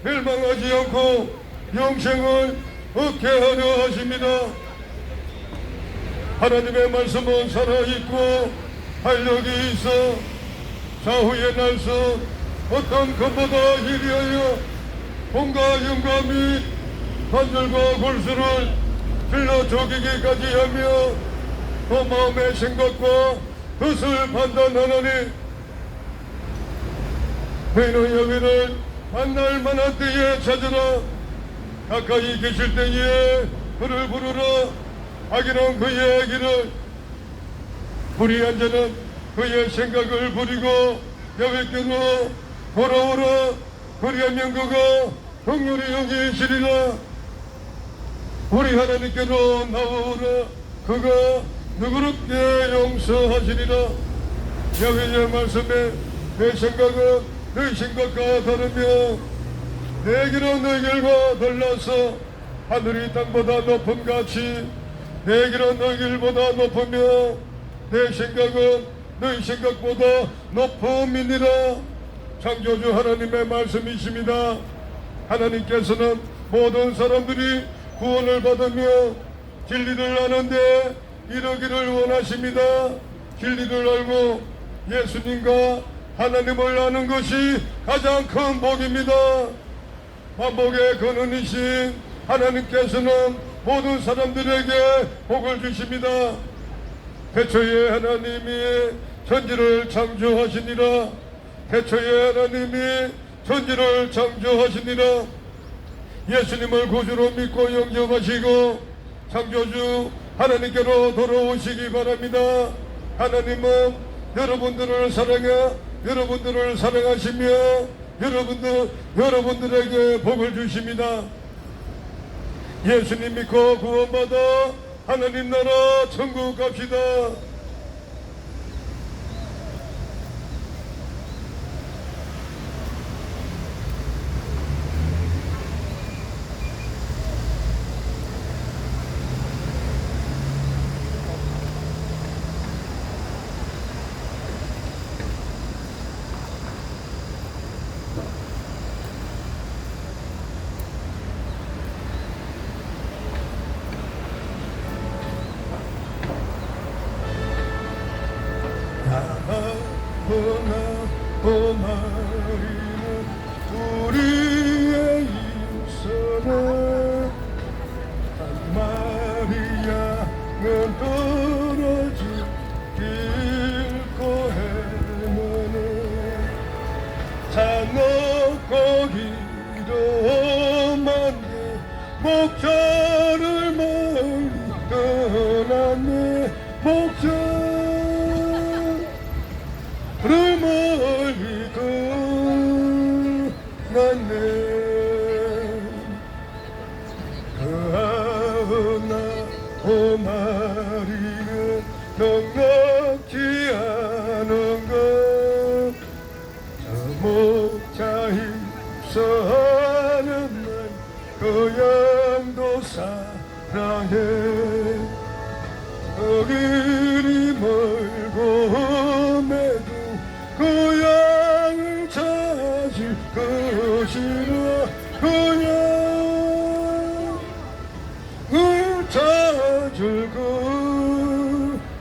멸망하지 않고 영생을 얻게 하려 하십니다. 하나님의 말씀은 살아있고 활력이 있어 좌우의 날서 어떤 것보다 희리하여 공과 영과 및 관절과 골수를 찔러 죽이기까지 하며 그 마음의 생각과 뜻을 판단하노니 너희는 여기를 만날 만한 때에 찾으라. 가까이 계실 때에 그를 부르라. 악인은 그의 길을 불의한 자는 그의 생각을 부리고 여호와께로 돌아오라. 그리하면 그가 긍휼히 여기시리라. 우리 하나님께로 나오라. 그가 누그럽게 용서하시리라. 여호와의 말씀에 내 생각은 너희 생각과 다르며 내 길은 너희 길과 달라서 하늘이 땅보다 높음 같이 내 길은 너희 길보다 높으며 내 생각은 너희 생각보다 높음이니라. 창조주 하나님의 말씀이십니다. 하나님께서는 모든 사람들이 구원을 받으며 진리를 아는데 이르기를 원하십니다. 진리를 알고 예수님과 하나님을 아는 것이 가장 큰 복입니다. 만복의 근원이신 하나님께서는 모든 사람들에게 복을 주십니다. 태초에 하나님이 천지를 창조하시니라. 태초에 하나님이 천지를 창조하시니라. 예수님을 구주로 믿고 영접하시고 창조주 하나님께로 돌아오시기 바랍니다. 하나님은 여러분들을 사랑하시며 여러분들에게 복을 주십니다. 예수님 믿고 구원받아 하나님 나라 천국 갑시다. 마리는 우리의 입술에 마리아는 떨어진 길고 헤매네 산업거기로 만데 목자를 멀리 떠났네 목자를 멀리 떠났네 그 아흔 마리는 넉넉지 않은 것 저 목자 입서하는 날 그 양도 사랑해 거리이 멀고 매도 그 양을 찾을 것이라 그 양을 찾을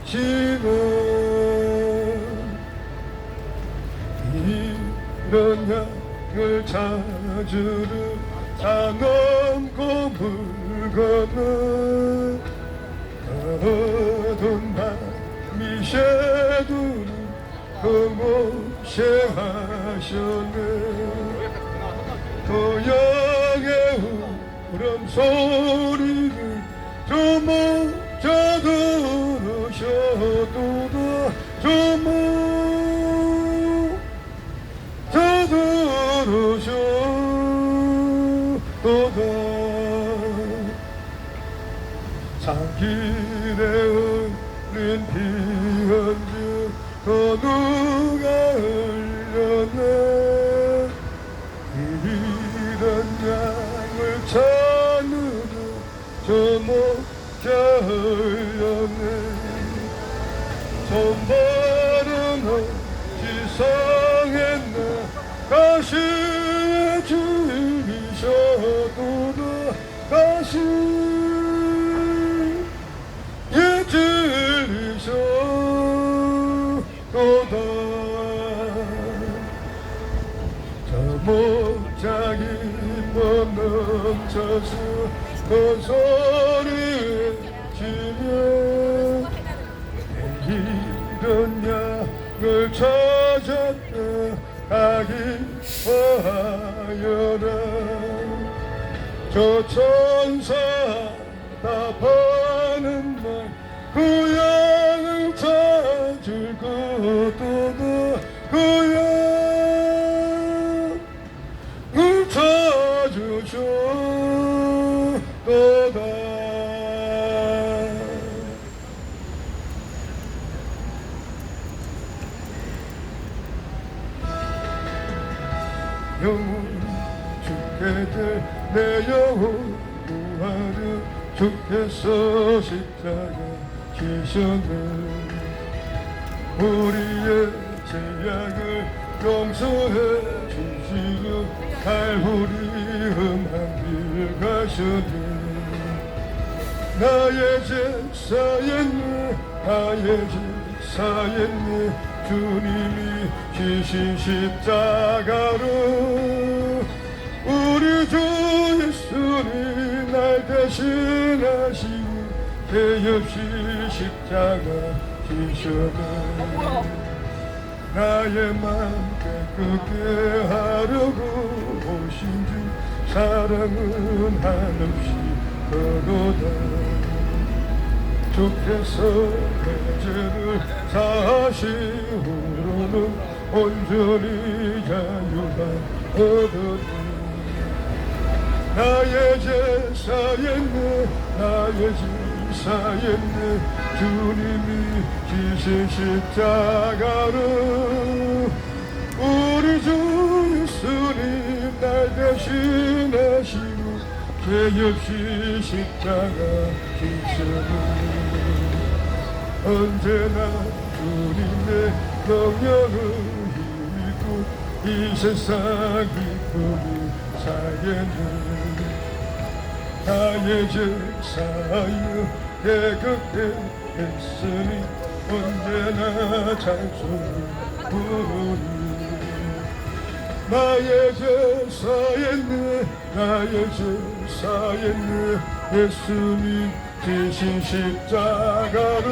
것이라 이런 양을 찾으러 산 넘고 물 건너 어두운 밤이 새도록 그곳에 하셨네 고향의 울음소리를 저 목자 들으셔도다 저 목자 들으셔도다 산길에 흘린 피 한줄 또 누가 흘렸네 이런 양을 찾느라 저 목자 흘렸네 손발은 어찌 상했나 가시에 들이셔도다 가시 저 목자 기쁨 넘쳐서 그 소리를 치며 이런 양을 찾았다 기뻐하여라 저 천사 답하는 말 그 양을 찾을 것도다 그 양을 찾으셔도다 영혼 죽게 될 내 영혼 구하려 주께서 십자가 지셨네. 우리의 죄악을 용서해 주시고 갈보리 흠한 길 가셨네. 나의 제사였네 나의 제사였네 주님이 지신 십자가로 우리 주 예수님 날 대신하시고 죄 없이 십자가 지셨네. 나의 맘 깨끗게 하려고 오신 주 사랑은 한없이 그로다. 주께서 내 죄를 사하시고는 온전히 자유가 얻었네. 나의 제사였네 나의 제사였네 주님이 지신 십자가로 우리 주 예수님 날 대신하시고 죄 없이 십자가 지셨네. 언제나 주님의 명령을 힘입고 이 세상 기쁨이 살겠네. 나의 제사여 깨끗게 했으니 언제나 찬송을 부르리. 나의 제사였네 나의 제사였네 예수님 지신 십자가로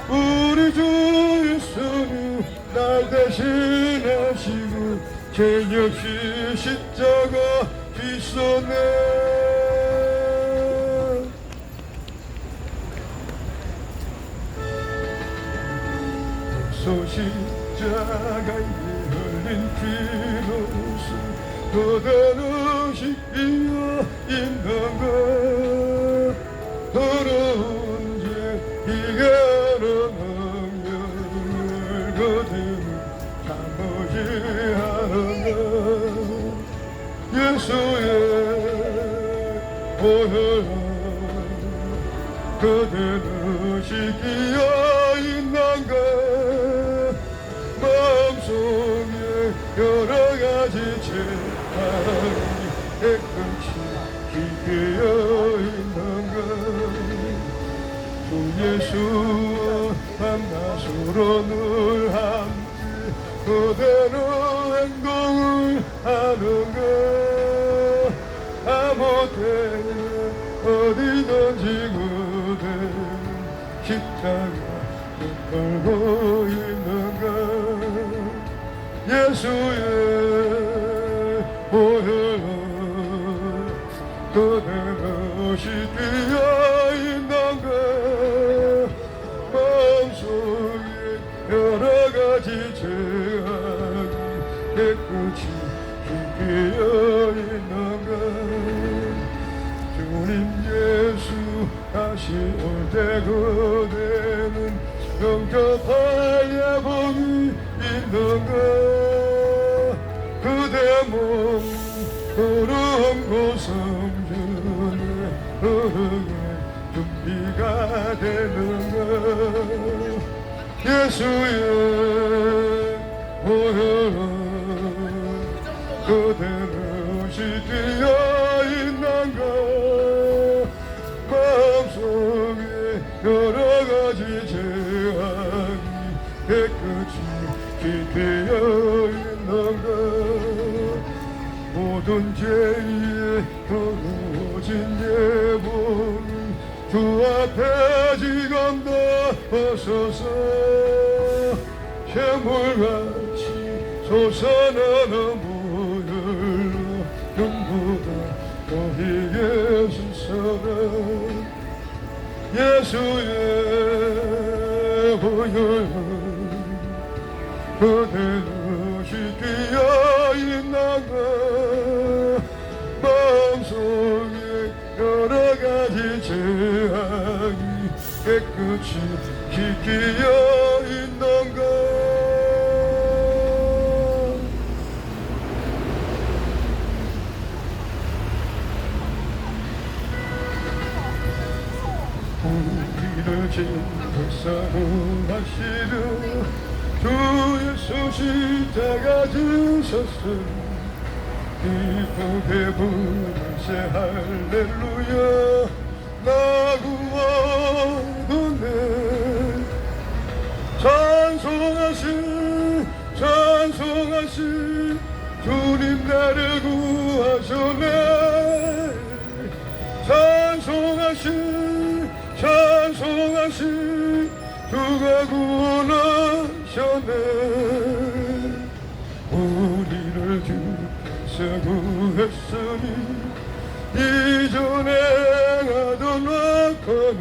우리 주 예수님 날 대신하시고 죄 없이 십자가 지셨네. 십자가에 흘린 피로서 그대로 씻기어 있는 것 더러운 죄 이겨는 능력을 그대로 담보지 하는 것 예수의 보혈로 그대로 씻기어 있는 것 마음속에 여러가지 죄악이 깨끗이 기피어 있는 것 주 예수와 밤낮으로 늘 함께 그대로 행동을 하는 것 아무 때나 어디든지 그대는 십자가 끌고 있는 것 예수의 보혈로 그대로 씻기어 있는 것 마음속에 여러가지 죄악이 깨끗이 씻기어 있는 것 주님 예수 다시 올 때 그대는 영접하여 복이 있는 것 그대 몸 흐름 고성전에 흐르게 준비가 되는 것 예수의 보혈로 그대로 씻기어 있는 것 마음속에 여러가지 죄악이 깨끗이 씻기어 있는 것 모든 죄에 더러워진 내 몸이 주 앞에 지금 다 벗어서 샘물같이 솟아나는 보혈로 눈보다 너희의 신선한 예수의 보혈로 그대로 씻기어 있는 것 마음속에 여러가지 죄악이 깨끗이 씻기어 있는 것 진흙 사모하시려 주 예수 십자가 지셨음 기쁘게 부르세 할렐루야 나 구원하네 찬송하시 주님 나를 구하셨네 찬송하시 주가 구원하셨네 우리를 주께서 구했으니 이전에 행하던 악함을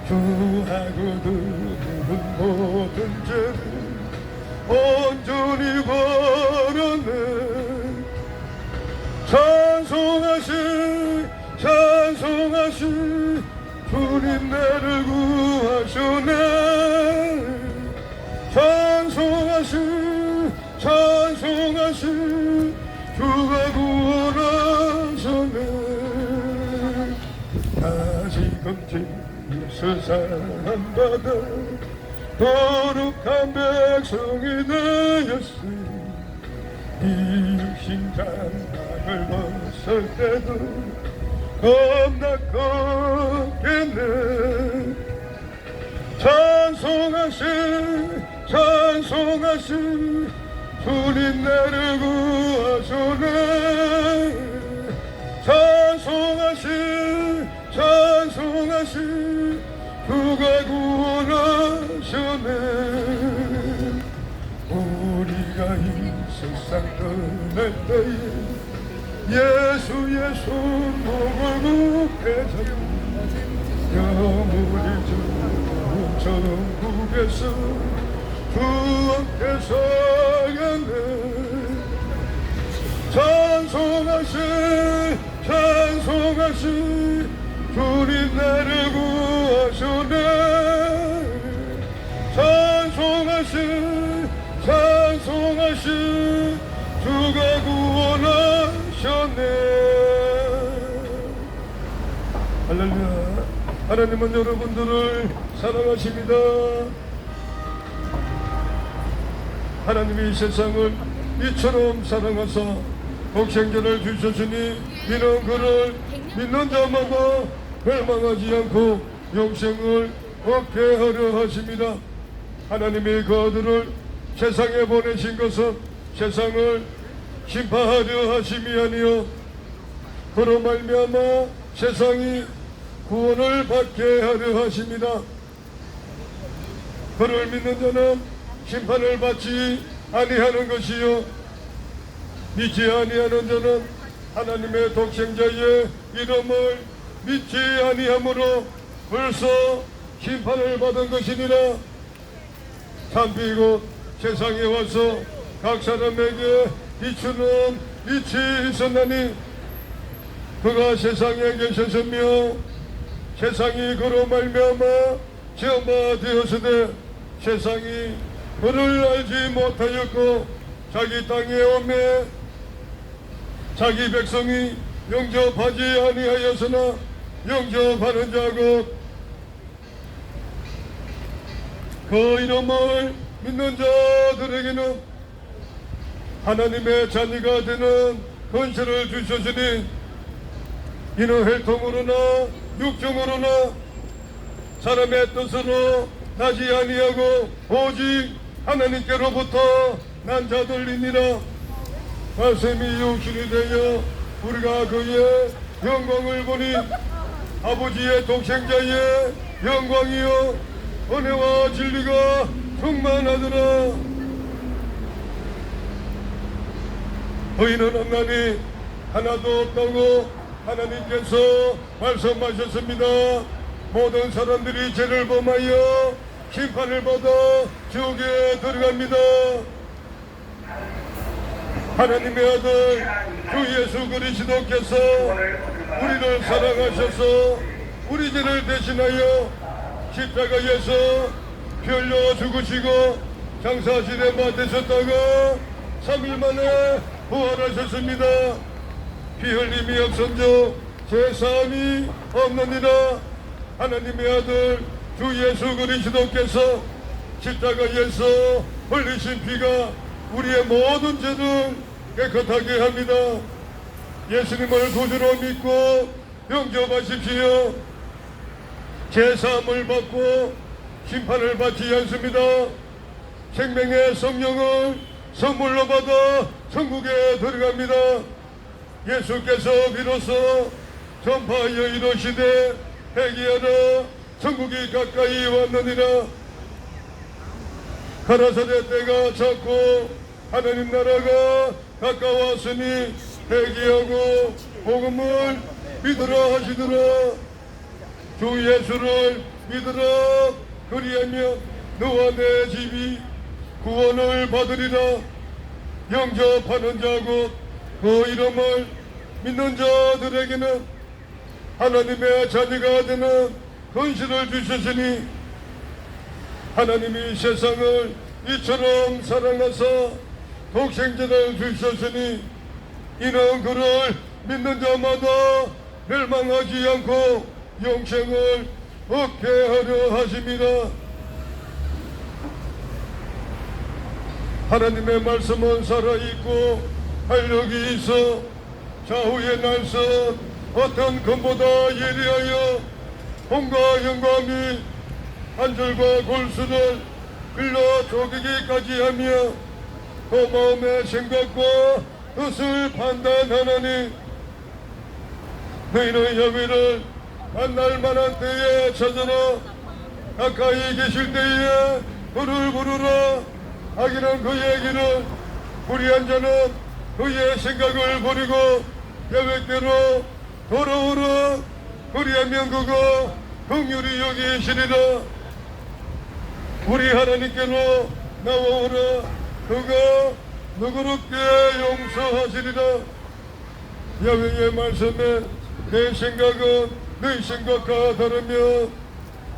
주하고 들은 모든 죄를 온전히 버렸네 찬송하시 주님 나를 구하셨네 찬송하시 주가 구원하셨네 다시금 주께서 사랑받아 거룩한 백성이 되었으니 이육신 장막을 벗을 때도 겁나 컸겠네 찬송하시 주님 나를 구하셨네 찬송하시 주가 구원하셨네 우리가 이 세상 떠날 때에 예수의 손목을 묶게 잡고 영원히 주 천국에서 주 함께 서겠네 찬송하시 주님 나를 구하셨네 찬송하시 주가 구원하셨네 할렐루야 하나님은 여러분들을 사랑하십니다 하나님이 세상을 이처럼 사랑하사 독생자를 주셨으니 이는 그를 믿는 자마다 멸망하지 않고 영생을 얻게 하려 하십니다 하나님이 그 아들을 세상에 보내신 것은 세상을 심판하려 하심이 아니요 그로 말미암아 세상이 구원을 받게 하려 하십니다 그를 믿는 자는 심판을 받지 아니하는 것이요 믿지 아니하는 자는 하나님의 독생자의 이름을 믿지 아니하므로 벌써 심판을 받은 것이니라 참비 곧 세상에 와서 각 사람에게 비추는 빛이 있었나니 그가 세상에 계셨으며 세상이 그로 말미암아 지음바 되었으되 세상이 그를 알지 못하였고 자기 땅에 오매 자기 백성이 영접하지 아니하였으나 영접하는 자곧 그 이름을 믿는 자들에게는 하나님의 자녀가 되는 권세를 주셨으니 이는 혈통으로나 육정으로나 사람의 뜻으로 나지 아니하고 오직 하나님께로부터 난 자들이니라 말씀이 육신이 되어 우리가 그의 영광을 보니 아버지의 독생자의 영광이요 은혜와 진리가 충만하더라 너희는 없나니 하나도 없다고 하나님께서 말씀하셨습니다 모든 사람들이 죄를 범하여 심판을 받아 지옥에 들어갑니다 하나님의 아들 주 예수 그리스도께서 우리를 사랑하셔서 우리 죄를 대신하여 십자가에서 피 흘려 죽으시고 장사실에 맡으셨다가 3일 만에 부활하셨습니다 피 흘림이 없은즉 죄사함이 없느니라 하나님의 아들 주 예수 그리스도께서 십자가에서 흘리신 피가 우리의 모든 죄를 깨끗하게 합니다. 예수님을 구주로 믿고 영접하십시오. 제사함을 받고 심판을 받지 않습니다. 생명의 성령을 선물로 받아 천국에 들어갑니다. 예수께서 비로소 전파하여 이르시되 회개하라 천국이 가까이 왔느니라. 가라사대 때가 찼고 하나님 나라가 가까웠으니 회개하고 복음을 믿으라 하시더라. 주 예수를 믿으라. 그리하면 너와 내 집이 구원을 받으리라. 영접하는 자고 그 이름을 믿는 자들에게는 하나님의 자녀가 되는 권세를 주셨으니 하나님이 세상을 이처럼 사랑하사 독생자를 주셨으니 이는 그를 믿는 자마다 멸망하지 않고 영생을 얻게 하려 하심이라. 하나님의 말씀은 살아있고 활력이 있어 좌우의 날선 어떤 금보다 예리하여 혼과 영감이 한 줄과 골수를 흘러 쪼개기까지 하며 그 마음의 생각과 뜻을 판단하나니 너희는 여기를 만날 만한 때에 찾아라. 가까이 계실 때에 그를 부르라. 하기는 그의 길을 불의한 자는 그의 생각을 버리고 계획대로 돌아오라. 그리하면 그가 긍휼히 여기시리라. 우리 하나님께로 나와오라. 그가 너그럽게 용서하시리라. 야훼의 말씀에 내 생각은 너희 생각과 다르며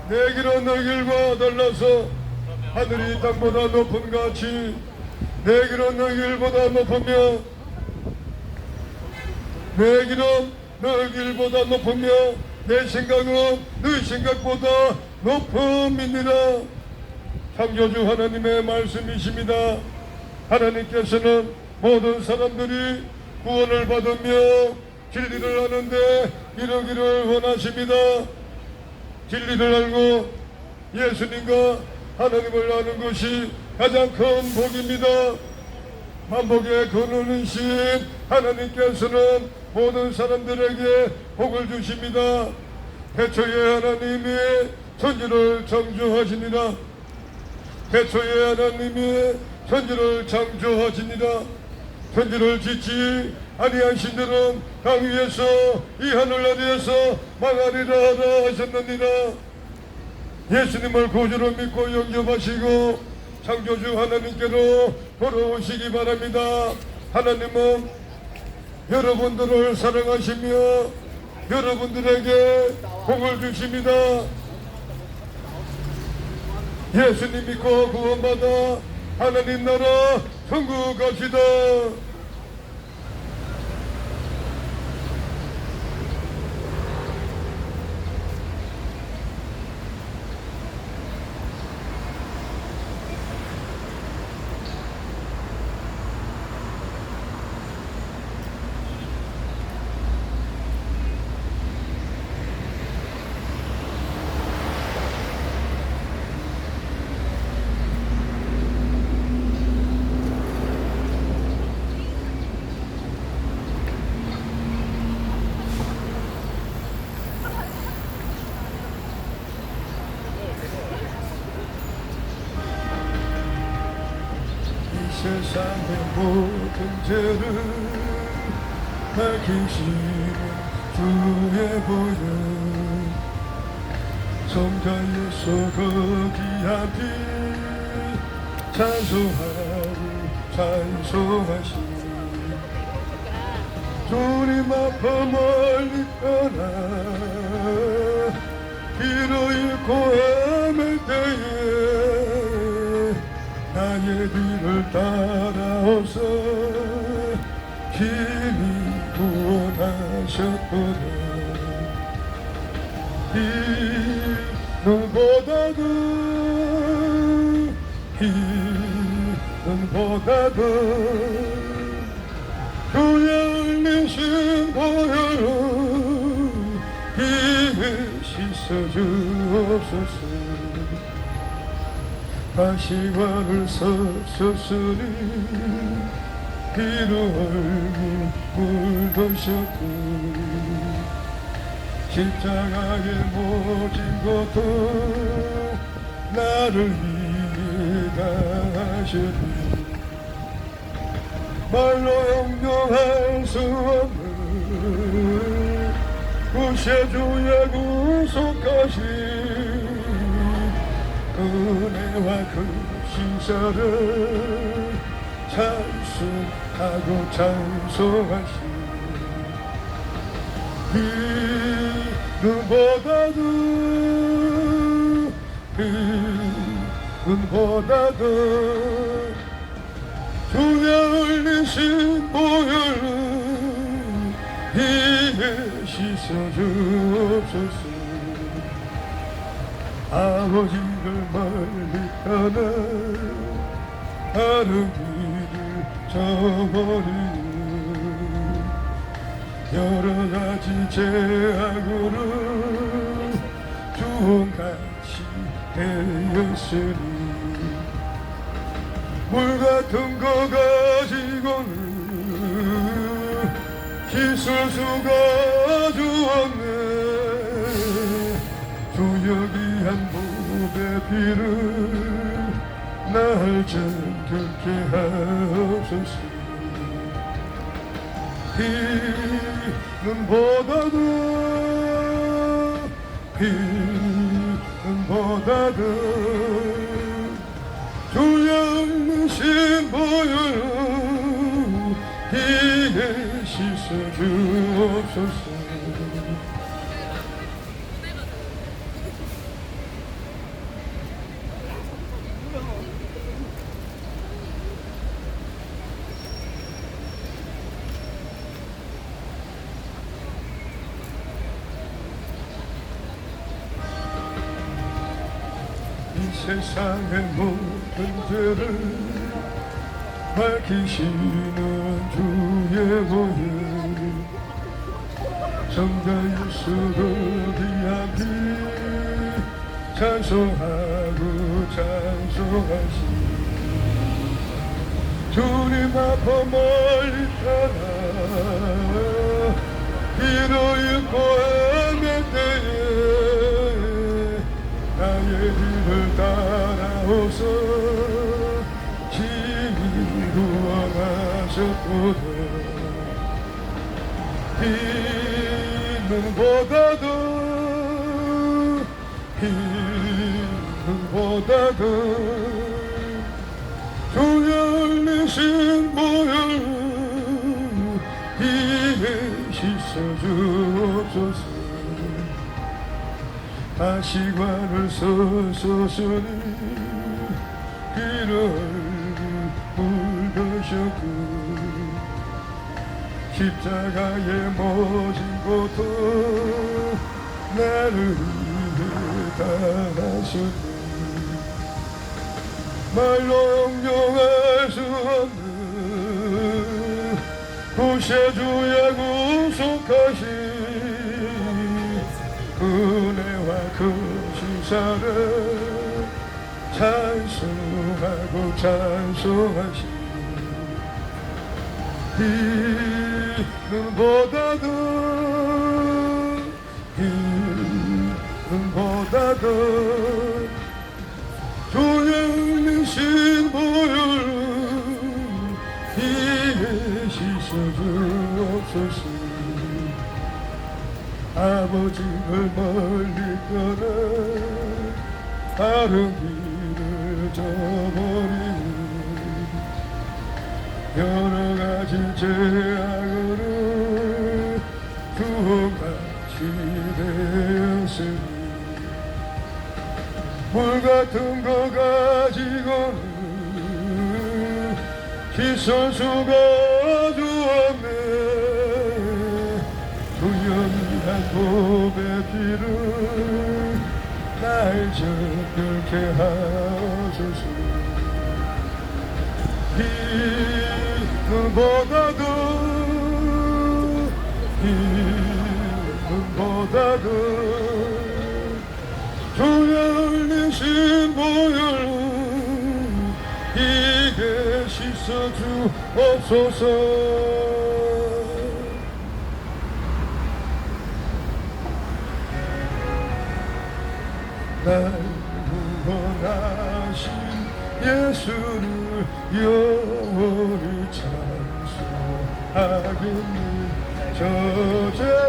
내 길은 너희 길과 달라서 하늘이 땅보다 높은 같이 내 길은 너희 길보다 높으며 내 길은 너희 길보다 높으며 내 생각은 너희 생각보다 높음이니라. 창조주 하나님의 말씀이십니다. 하나님께서는 모든 사람들이 구원을 받으며 진리를 아는데 이르기를 원하십니다. 진리를 알고 예수님과 하나님을 아는 것이 가장 큰 복입니다. 만복의 근원이신 하나님께서는 모든 사람들에게 복을 주십니다. 태초에 하나님이 천지를 창조하시니라. 태초에 하나님이 천지를 창조하시니라. 천지를 짓지 아니한 신들은 땅 위에서 이 하늘 아래에서 망하리라 하라 하셨느니라. 예수님을 구주로 믿고 영접하시고 창조주 하나님께로 돌아오시기 바랍니다. 하나님은 여러분들을 사랑하시며 여러분들에게 복을 주십니다. 예수님 믿고 구원받아 하나님 나라 천국 갑시다. 세상의 모든 죄를 밝히시는 주의 보혈 성자 예수 그 귀한 피 찬송하시 주님 앞에 멀리 떠나 길을 잃고 헤맬 때에 나의 뒤를 따라오서 힘이 구원하셨거든. 이 누구보다 희는보다도 주의 흘리신 보혈로 피를 씻어주옵소서. 가시관을 썼으니 피로 얼굴 묻으셨고 십자가에 모진 것도 나를 위해 다하셨니. 말로 형용할 수 없는 구세주의 구속하신 은혜와 그 신사를 찬송하고 찬송하시. 빛보다도 주의 흘리신 보혈로 피에 씻어주옵소서. 아버지를 멀리 떠나 다른 길을 저버리는 여러가지 죄악으로 주홍같이 되었으니 물같은 거 가지고는 씻을 수가 주었네. 주여기한 몸의 피를 날 정결케 하옵소서. 피는보다도 주의 흘리신 보혈로 피에 씻어주옵소서. 이 세상의 모든 죄를 밝히시는 주의 보혈 성자 예수를 위한 피 찬송하고 찬송하시. 주님 앞에 멀리 떠나 길을 잃고 헤맬 때에 나의 길을 따라오서 지루하셨거든. 피는보다도 주의 흘리신 보혈로 피에 씻어주옵소서. 가시관을 썼으니 피를 묻으셨고 십자가에 모진 것도 나를 위해 다하셨네. 말로 형용할 수 없는 구세주의 구속하신 은혜와 그 신사를 찬송하고 찬송하시. 피는보다도 주의 흘리신 보혈로 피에 씻어주옵소서. 아버지를 멀리 떠나 다른 길을 저버리는 여러가지 죄악으로 주홍같이 되었으니 물같은 거 가지고는 씻을 수가 주었네. 주연한 몸의 피를 날 정결케 하소서. 기름보다도 기름보다도 주의 흘리신 보혈 이게 씻어 주옵소서. 날 구원하신 예수를 영원히 찬송하겠니.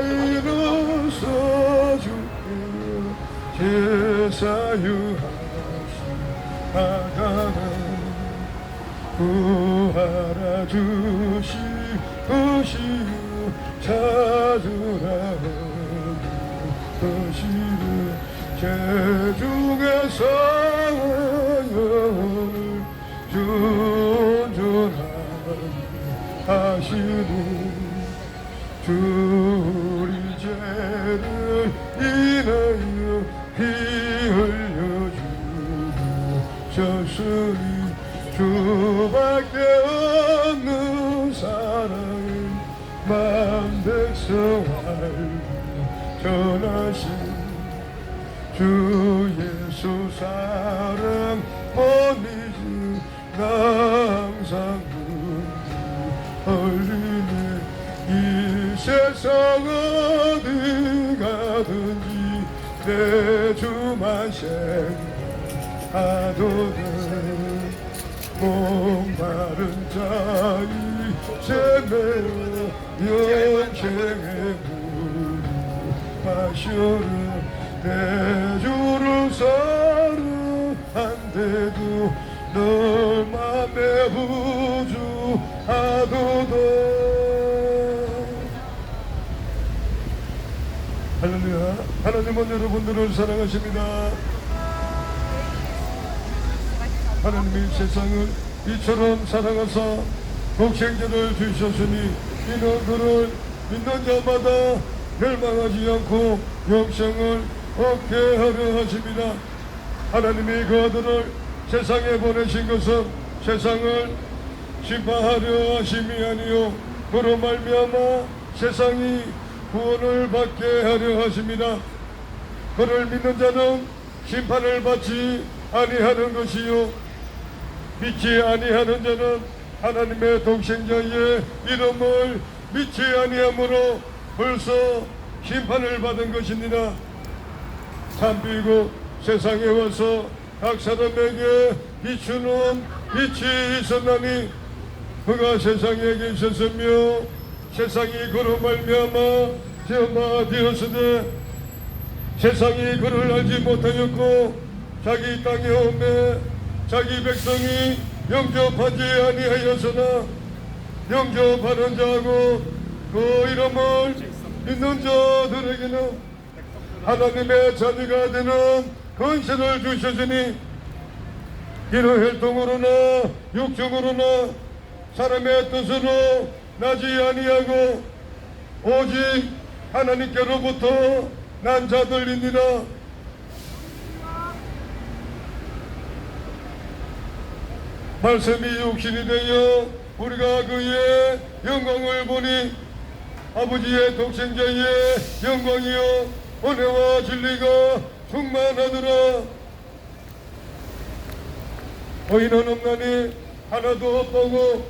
저자이로서 주께 제사유하신 아가는 구하라 주시옵시오. 찾으라 주시옵시오. 제중에서 영혼을 존존하시는 주 우리 죄를 인하여 피 흘려주셨으니 주밖에 없는 사랑을 만백성 알고 전하신 주 예수 사랑 못 잊은 나 항상 흘리네. 이 세상 어디 가든지 내 주만 생각하도록 목마른 자이 세매어 영생의 물을 마셔라. 내 주를 사랑한데도 널 맘에 부주하도다. 할렐루야. 하나님은 여러분들을 사랑하십니다. 하나님이 세상을 이처럼 사랑하사 독생자를 주셨으니 이는 그를 믿는 자마다 멸망하지 않고 영생을 얻게 하려 하십니다. 하나님이 그 아들을 세상에 보내신 것은 세상을 심판하려 하심이 아니요 그로 말미암아 세상이 구원을 받게 하려 하십니다. 그를 믿는 자는 심판을 받지 아니하는 것이요 믿지 아니하는 자는 하나님의 독생자의 이름을 믿지 아니하므로 벌써 심판을 받은 것입니다. 참비고 세상에 와서 각 사람에게 비추는 빛이 있었나니 그가 세상에 계셨으며 세상이 그로 말미암아 죄마되었으되 세상이 그를 알지 못하였고 자기 땅에 오매 자기 백성이 영접하지 아니하였으나 영접하는 자하고 그 이름을 믿는 자들에게는 하나님의 자녀가 되는 권세를 주셨으니 이는 혈통으로나 육적으로나 사람의 뜻으로 나지 아니하고 오직 하나님께로부터 난 자들이니라. 말씀이 육신이 되어 우리가 그의 영광을 보니 아버지의 독생자의 영광이요 은혜와 진리가 충만하더라. 의인은 없나니 하나도 없고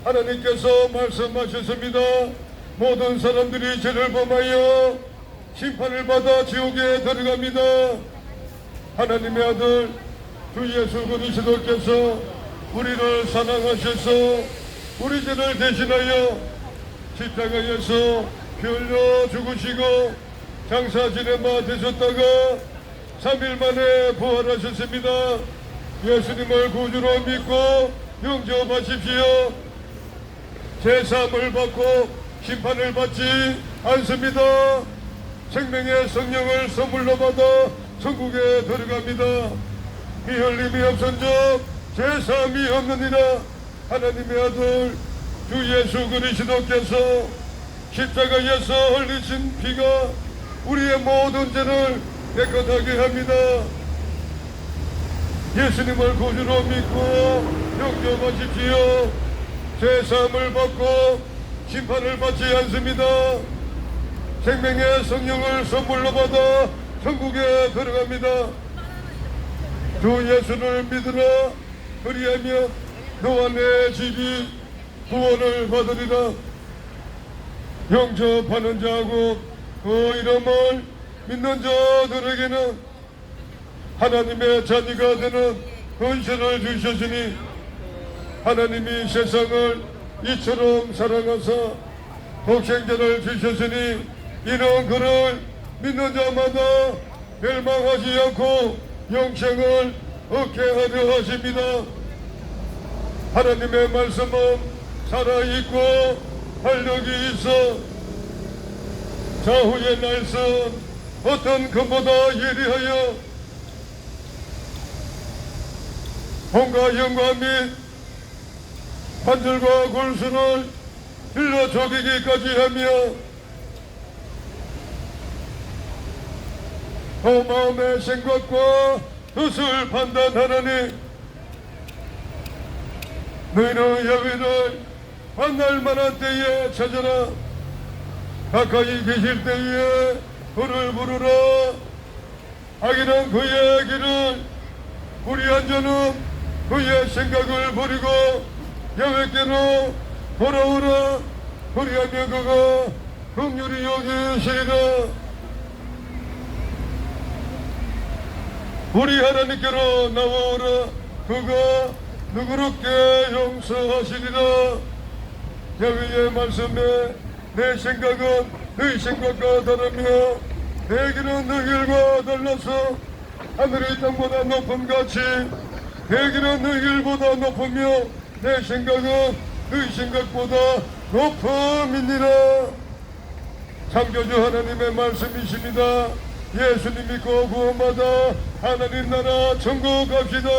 하나님께서 말씀하셨습니다. 모든 사람들이 죄를 범하여 심판을 받아 지옥에 들어갑니다. 하나님의 아들 주 예수 그리스도께서 우리를 사랑하셔서 우리 죄를 대신하여 십자가에서 피 흘려 죽으시고 장사 지내마 되셨다가 3일 만에 부활하셨습니다. 예수님을 구주로 믿고 영접하십시오. 제사함을 받고 심판을 받지 않습니다. 생명의 성령을 선물로 받아 천국에 들어갑니다. 피 흘림이 없은즉 제사함이 없느니라. 하나님의 아들 주 예수 그리스도께서 십자가에서 흘리신 피가 우리의 모든 죄를 깨끗하게 합니다. 예수님을 구주로 믿고 영접하십시오. 죄사함을 받고 심판을 받지 않습니다. 생명의 성령을 선물로 받아 천국에 들어갑니다. 주 예수를 믿으라. 그리하면 너와 내 집이 구원을 받으리라. 영접하는 자하고 그 이름을 믿는 자들에게는 하나님의 자녀가 되는 권세를 주셨으니 하나님이 세상을 이처럼 사랑하사 독생자를 주셨으니 이는 그를 믿는 자마다 멸망하지 않고 영생을 얻게 하려 하십니다. 하나님의 말씀은 살아있고 활력이 있어 좌우의 날선 어떤 것보다 예리하여 혼과 영과 및 관절과 골수를 찔러 죽이기까지 하며 그 마음의 생각과 뜻을 판단하느니 너희는 여호와를 만날 만한 때에 찾아라. 가까이 계실 때에 그를 부르라. 악인은 그의 길을 불의한 자는 그의 생각을 버리고 여호와께로 돌아오라. 그리하면 그가 긍휼히 여기시리라. 우리 하나님께로 나와오라. 그가 누그럽게 용서하시리라. 여호와의 말씀에 내 생각은 너희 생각과 다르며 내 길은 너희 길과 달라서 하늘이 땅보다 높음같이 내 길은 너희 길보다 높으며 내 생각은 너희 생각보다 높음이니라. 창조주 하나님의 말씀이십니다. 예수님 믿고 구원받아 하나님 나라 천국 갑시다.